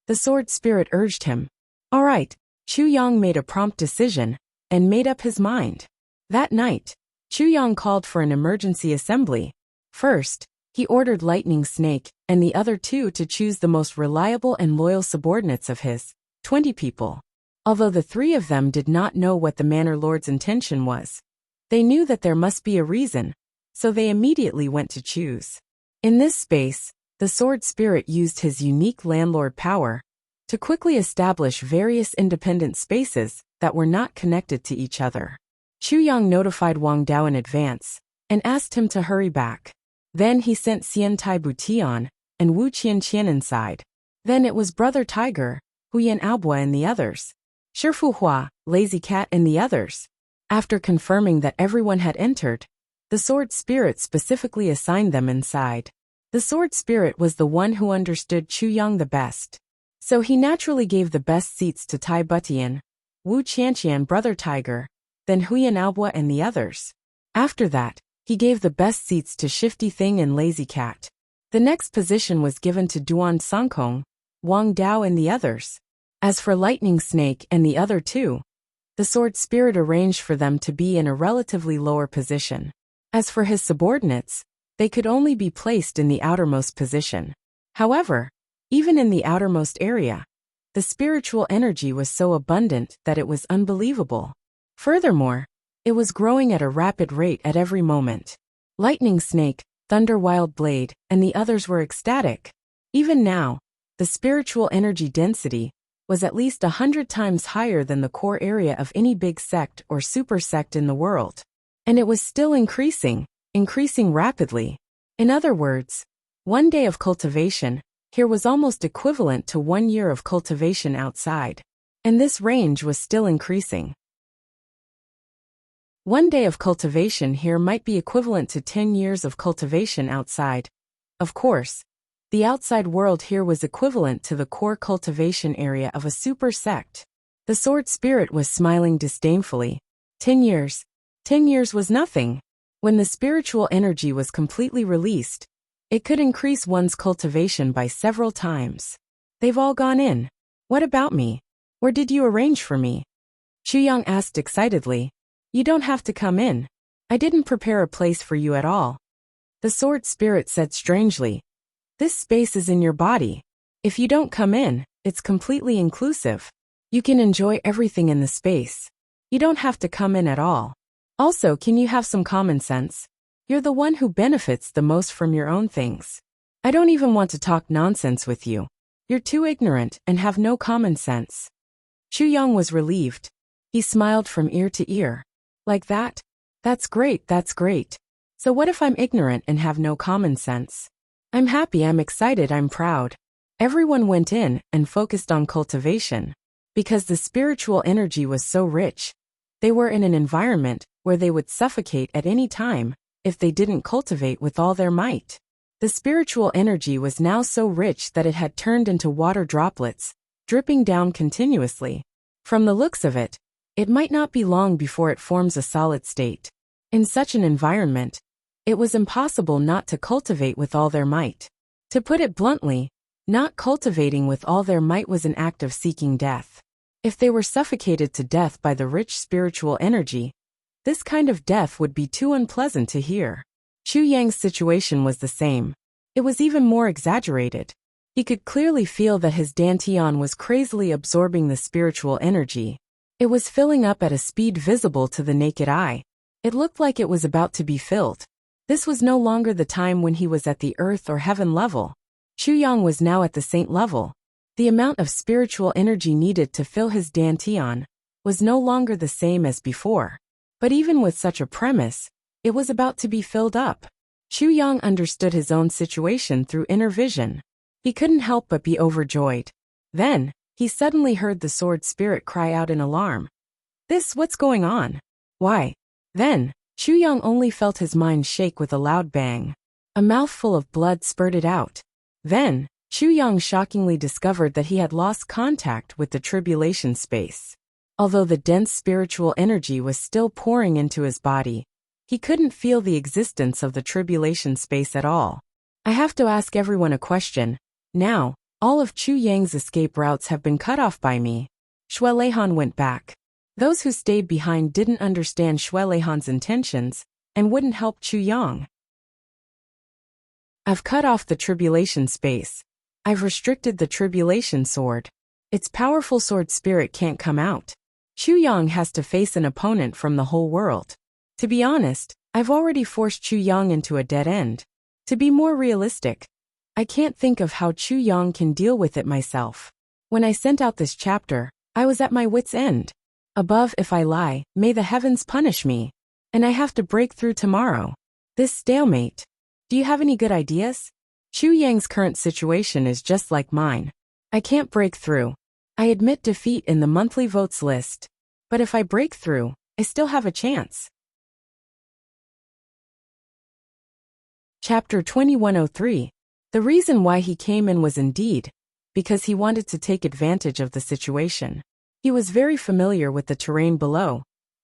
The sword spirit urged him. All right, Chu Yang made a prompt decision and made up his mind. That night, Chu Yang called for an emergency assembly. First, he ordered Lightning Snake and the other two to choose the most reliable and loyal subordinates of his, 20 people. Although the three of them did not know what the Manor Lord's intention was, they knew that there must be a reason, so they immediately went to choose. In this space, the sword spirit used his unique landlord power to quickly establish various independent spaces that were not connected to each other. Chu Yang notified Wang Dao in advance and asked him to hurry back. Then he sent Xian Tai Butian and Wu Qianqian inside. Then it was Brother Tiger, Huyan Aobua and the others, Shifu Hua, Lazy Cat and the others. After confirming that everyone had entered, the sword spirit specifically assigned them inside. The sword spirit was the one who understood Chu Yang the best, so he naturally gave the best seats to Tai Butian, Wu Qianqian, Brother Tiger, then Huyan Aobua and the others. After that, he gave the best seats to Shifty Thing and Lazy Cat. The next position was given to Duan Sangkong, Wang Dao and the others. As for Lightning Snake and the other two, the sword spirit arranged for them to be in a relatively lower position. As for his subordinates, they could only be placed in the outermost position. However, even in the outermost area, the spiritual energy was so abundant that it was unbelievable. Furthermore, it was growing at a rapid rate at every moment. Lightning Snake, Thunder Wild Blade, and the others were ecstatic. Even now, the spiritual energy density was at least 100 times higher than the core area of any big sect or super sect in the world. And it was still increasing rapidly. In other words, 1 day of cultivation here was almost equivalent to 1 year of cultivation outside. And this range was still increasing. 1 day of cultivation here might be equivalent to 10 years of cultivation outside. Of course, the outside world here was equivalent to the core cultivation area of a super sect. The sword spirit was smiling disdainfully. 10 years. 10 years was nothing. When the spiritual energy was completely released, it could increase one's cultivation by several times. They've all gone in. What about me? Where did you arrange for me? Chu Yang asked excitedly. You don't have to come in. I didn't prepare a place for you at all. The sword spirit said strangely. This space is in your body. If you don't come in, it's completely inclusive. You can enjoy everything in the space. You don't have to come in at all. Also, can you have some common sense? You're the one who benefits the most from your own things. I don't even want to talk nonsense with you. You're too ignorant and have no common sense. Chu Yang was relieved. He smiled from ear to ear. Like that? That's great, that's great. So what if I'm ignorant and have no common sense? I'm happy, I'm excited, I'm proud. Everyone went in and focused on cultivation. Because the spiritual energy was so rich, they were in an environment where they would suffocate at any time if they didn't cultivate with all their might. The spiritual energy was now so rich that it had turned into water droplets, dripping down continuously. From the looks of it, it might not be long before it forms a solid state. In such an environment, it was impossible not to cultivate with all their might. To put it bluntly, not cultivating with all their might was an act of seeking death. If they were suffocated to death by the rich spiritual energy, this kind of death would be too unpleasant to hear. Chu Yang's situation was the same. It was even more exaggerated. He could clearly feel that his dantian was crazily absorbing the spiritual energy. It was filling up at a speed visible to the naked eye. It looked like it was about to be filled. This was no longer the time when he was at the earth or heaven level. Chu Yang was now at the saint level. The amount of spiritual energy needed to fill his dantian was no longer the same as before. But even with such a premise, it was about to be filled up. Chu Yang understood his own situation through inner vision. He couldn't help but be overjoyed. Then, he suddenly heard the sword spirit cry out in alarm. What's going on? Why? Then, Chu Yang only felt his mind shake with a loud bang. A mouthful of blood spurted out. Then, Chu Yang shockingly discovered that he had lost contact with the tribulation space. Although the dense spiritual energy was still pouring into his body, he couldn't feel the existence of the tribulation space at all. I have to ask everyone a question. Now, all of Chu Yang's escape routes have been cut off by me. Xue Leihan went back. Those who stayed behind didn't understand Xue Leihan's intentions and wouldn't help Chu Yang. I've cut off the tribulation space. I've restricted the tribulation sword. Its powerful sword spirit can't come out. Chu Yang has to face an opponent from the whole world. To be honest, I've already forced Chu Yang into a dead end. To be more realistic, I can't think of how Chu Yang can deal with it myself. When I sent out this chapter, I was at my wit's end. Above, if I lie, may the heavens punish me. And I have to break through tomorrow. This stalemate. Do you have any good ideas? Chu Yang's current situation is just like mine. I can't break through. I admit defeat in the monthly votes list. But if I break through, I still have a chance. Chapter 2103. The reason why he came in was indeed because he wanted to take advantage of the situation. He was very familiar with the terrain below,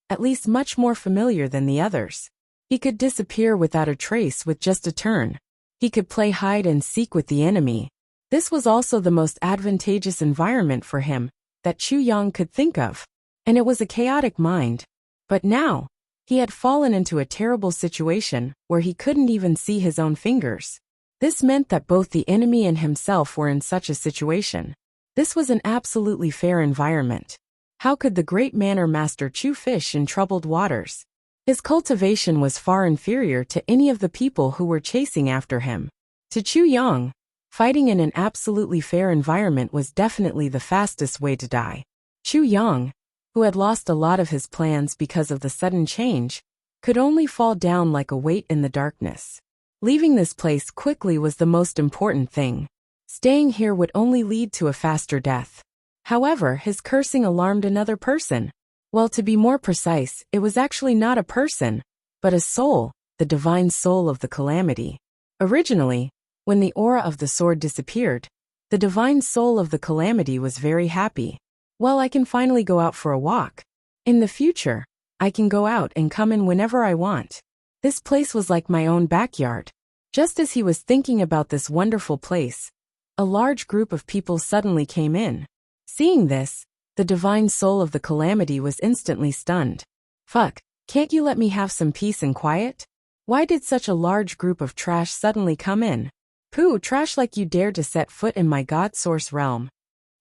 at least much more familiar than the others. He could disappear without a trace with just a turn. He could play hide and seek with the enemy. This was also the most advantageous environment for him that Chu Yang could think of. And it was a chaotic mind. But now, he had fallen into a terrible situation where he couldn't even see his own fingers. This meant that both the enemy and himself were in such a situation. This was an absolutely fair environment. How could the great manor master Chu fish in troubled waters? His cultivation was far inferior to any of the people who were chasing after him. To Chu Yang, fighting in an absolutely fair environment was definitely the fastest way to die. Chu Yang, who had lost a lot of his plans because of the sudden change, could only fall down like a weight in the darkness. Leaving this place quickly was the most important thing. Staying here would only lead to a faster death. However, his cursing alarmed another person. Well, to be more precise, it was actually not a person, but a soul, the divine soul of the calamity. Originally, when the aura of the sword disappeared, the divine soul of the calamity was very happy. Well, I can finally go out for a walk. In the future, I can go out and come in whenever I want. This place was like my own backyard. Just as he was thinking about this wonderful place, a large group of people suddenly came in. Seeing this, the divine soul of the calamity was instantly stunned. Fuck, can't you let me have some peace and quiet? Why did such a large group of trash suddenly come in? Pooh, trash like you dared to set foot in my God Source realm.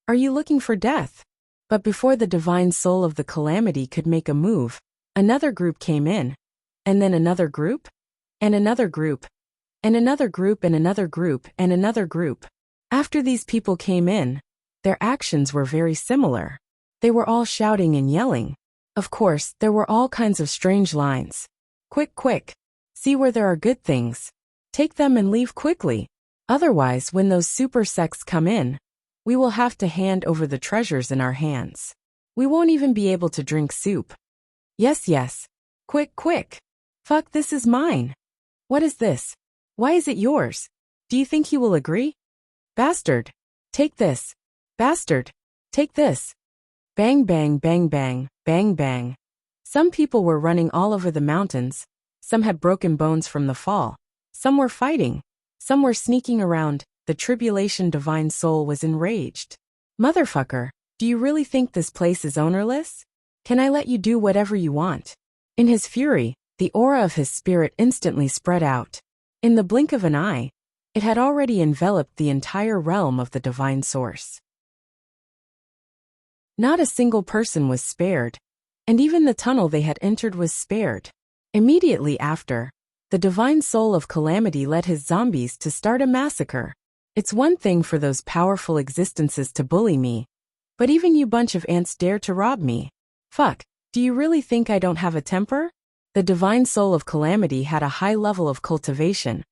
Are you looking for death? But before the divine soul of the calamity could make a move, another group came in. And then another group? And another group. And another group and another group and another group. After these people came in, their actions were very similar. They were all shouting and yelling. Of course, there were all kinds of strange lines. Quick, quick. See where there are good things. Take them and leave quickly. Otherwise, when those super sects come in, we will have to hand over the treasures in our hands. We won't even be able to drink soup. Yes, yes. Quick, quick. Fuck, this is mine. What is this? Why is it yours? Do you think he will agree? Bastard. Take this. Bastard. Take this. Bang, bang, bang, bang, bang, bang. Some people were running all over the mountains. Some had broken bones from the fall. Some were fighting. Some were sneaking around. The tribulation divine soul was enraged. Motherfucker, do you really think this place is ownerless? Can I let you do whatever you want? In his fury, the aura of his spirit instantly spread out. In the blink of an eye, it had already enveloped the entire realm of the divine source. Not a single person was spared, and even the tunnel they had entered was spared. Immediately after, the divine soul of calamity led his zombies to start a massacre. It's one thing for those powerful existences to bully me, but even you bunch of ants dare to rob me. Fuck, do you really think I don't have a temper? The divine soul of calamity had a high level of cultivation,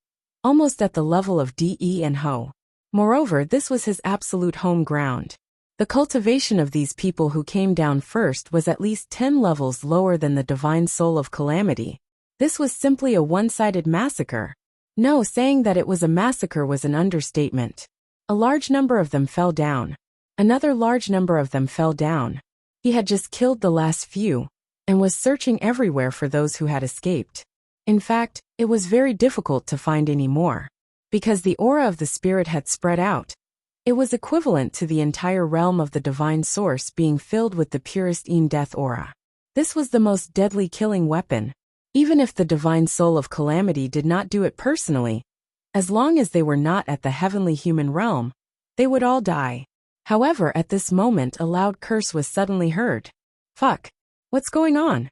almost at the level of De and Ho. Moreover, this was his absolute home ground. The cultivation of these people who came down first was at least 10 levels lower than the divine soul of calamity. This was simply a one-sided massacre. No, saying that it was a massacre was an understatement. A large number of them fell down. Another large number of them fell down. He had just killed the last few, and was searching everywhere for those who had escaped. In fact, it was very difficult to find any more. Because the aura of the spirit had spread out. It was equivalent to the entire realm of the divine source being filled with the purest death aura. This was the most deadly killing weapon. Even if the divine soul of calamity did not do it personally, as long as they were not at the heavenly human realm, they would all die. However, at this moment a loud curse was suddenly heard. Fuck. What's going on?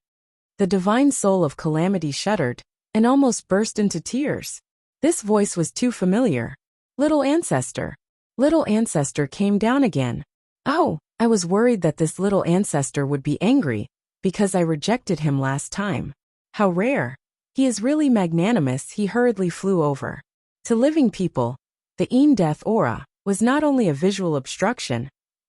The divine soul of calamity shuddered, and almost burst into tears. This voice was too familiar. Little ancestor. Little ancestor came down again. Oh, I was worried that this little ancestor would be angry, because I rejected him last time. How rare. He is really magnanimous. He hurriedly flew over. To living people, the death aura was not only a visual obstruction,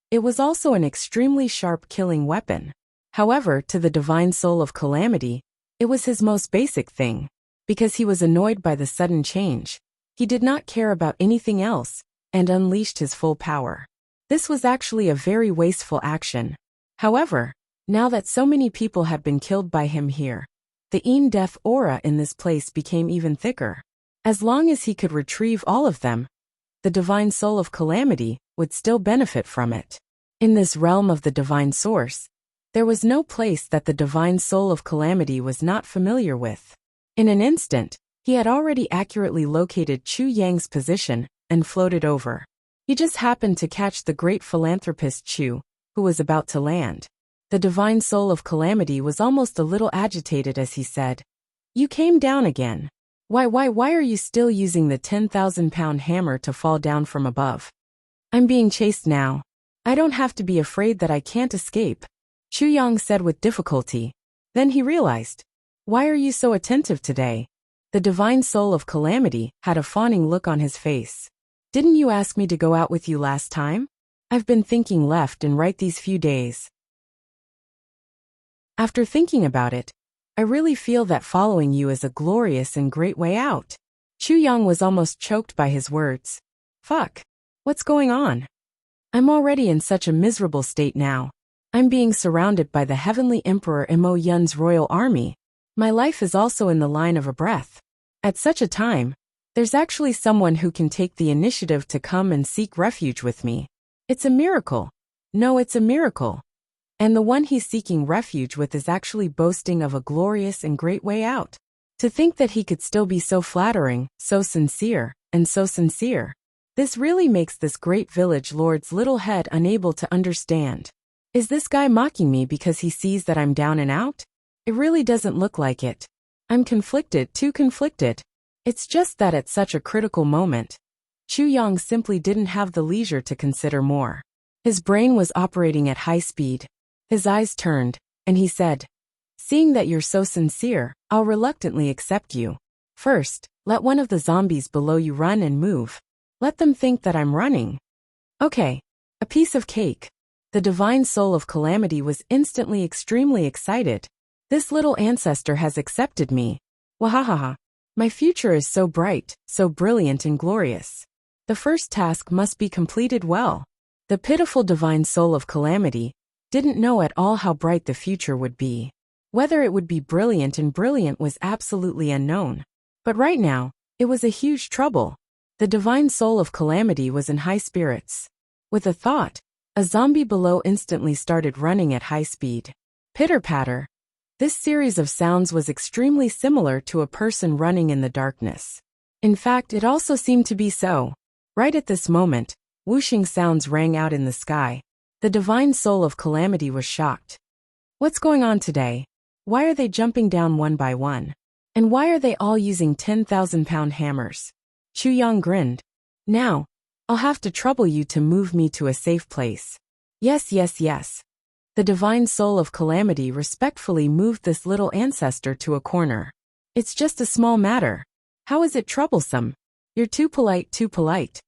it was also an extremely sharp killing weapon. However, to the divine soul of calamity, it was his most basic thing. Because he was annoyed by the sudden change, he did not care about anything else, and unleashed his full power. This was actually a very wasteful action. However, now that so many people had been killed by him here, the death aura in this place became even thicker. As long as he could retrieve all of them, the divine soul of calamity would still benefit from it. In this realm of the divine source, there was no place that the divine soul of calamity was not familiar with. In an instant, he had already accurately located Chu Yang's position and floated over. He just happened to catch the great philanthropist Chu, who was about to land. The divine soul of calamity was almost a little agitated as he said, "You came down again. Why are you still using the 10,000-pound hammer to fall down from above? I'm being chased now. I don't have to be afraid that I can't escape," Chu Yang said with difficulty. Then he realized, "Why are you so attentive today?" The divine soul of calamity had a fawning look on his face. "Didn't you ask me to go out with you last time? I've been thinking left and right these few days. After thinking about it, I really feel that following you is a glorious and great way out." Chu Yang was almost choked by his words. Fuck. What's going on? I'm already in such a miserable state now. I'm being surrounded by the heavenly emperor Mo Yun's royal army. My life is also in the line of a breath. At such a time, there's actually someone who can take the initiative to come and seek refuge with me. It's a miracle. No, it's a miracle. And the one he's seeking refuge with is actually boasting of a glorious and great way out. To think that he could still be so flattering, so sincere, and so sincere. This really makes this great village lord's little head unable to understand. Is this guy mocking me because he sees that I'm down and out? It really doesn't look like it. I'm conflicted, too conflicted. It's just that at such a critical moment, Chu Yang simply didn't have the leisure to consider more. His brain was operating at high speed. His eyes turned, and he said, "Seeing that you're so sincere, I'll reluctantly accept you. First, let one of the zombies below you run and move. Let them think that I'm running." Okay. A piece of cake. The divine soul of calamity was instantly extremely excited. This little ancestor has accepted me. Wahahaha. My future is so bright, so brilliant and glorious. The first task must be completed well. The pitiful divine soul of calamity didn't know at all how bright the future would be. Whether it would be brilliant and brilliant was absolutely unknown. But right now, it was a huge trouble. The divine soul of calamity was in high spirits. With a thought, a zombie below instantly started running at high speed. Pitter-patter. This series of sounds was extremely similar to a person running in the darkness. In fact, it also seemed to be so. Right at this moment, whooshing sounds rang out in the sky. The divine soul of calamity was shocked. What's going on today? Why are they jumping down one by one? And why are they all using 10,000-pound hammers? Chu Yang grinned. Now, I'll have to trouble you to move me to a safe place. Yes, yes, yes. The divine soul of calamity respectfully moved this little ancestor to a corner. It's just a small matter. How is it troublesome? You're too polite, too polite.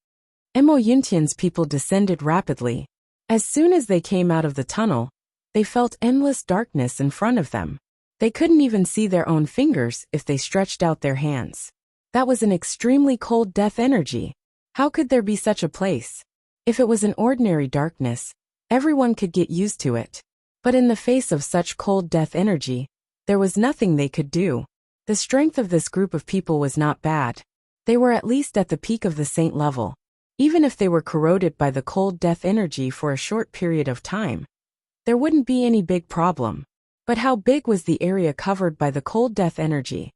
Mo Yuntian's people descended rapidly. As soon as they came out of the tunnel, they felt endless darkness in front of them. They couldn't even see their own fingers if they stretched out their hands. That was an extremely cold death energy. How could there be such a place? If it was an ordinary darkness, everyone could get used to it. But in the face of such cold death energy, there was nothing they could do. The strength of this group of people was not bad. They were at least at the peak of the saint level. Even if they were corroded by the cold death energy for a short period of time, there wouldn't be any big problem. But how big was the area covered by the cold death energy?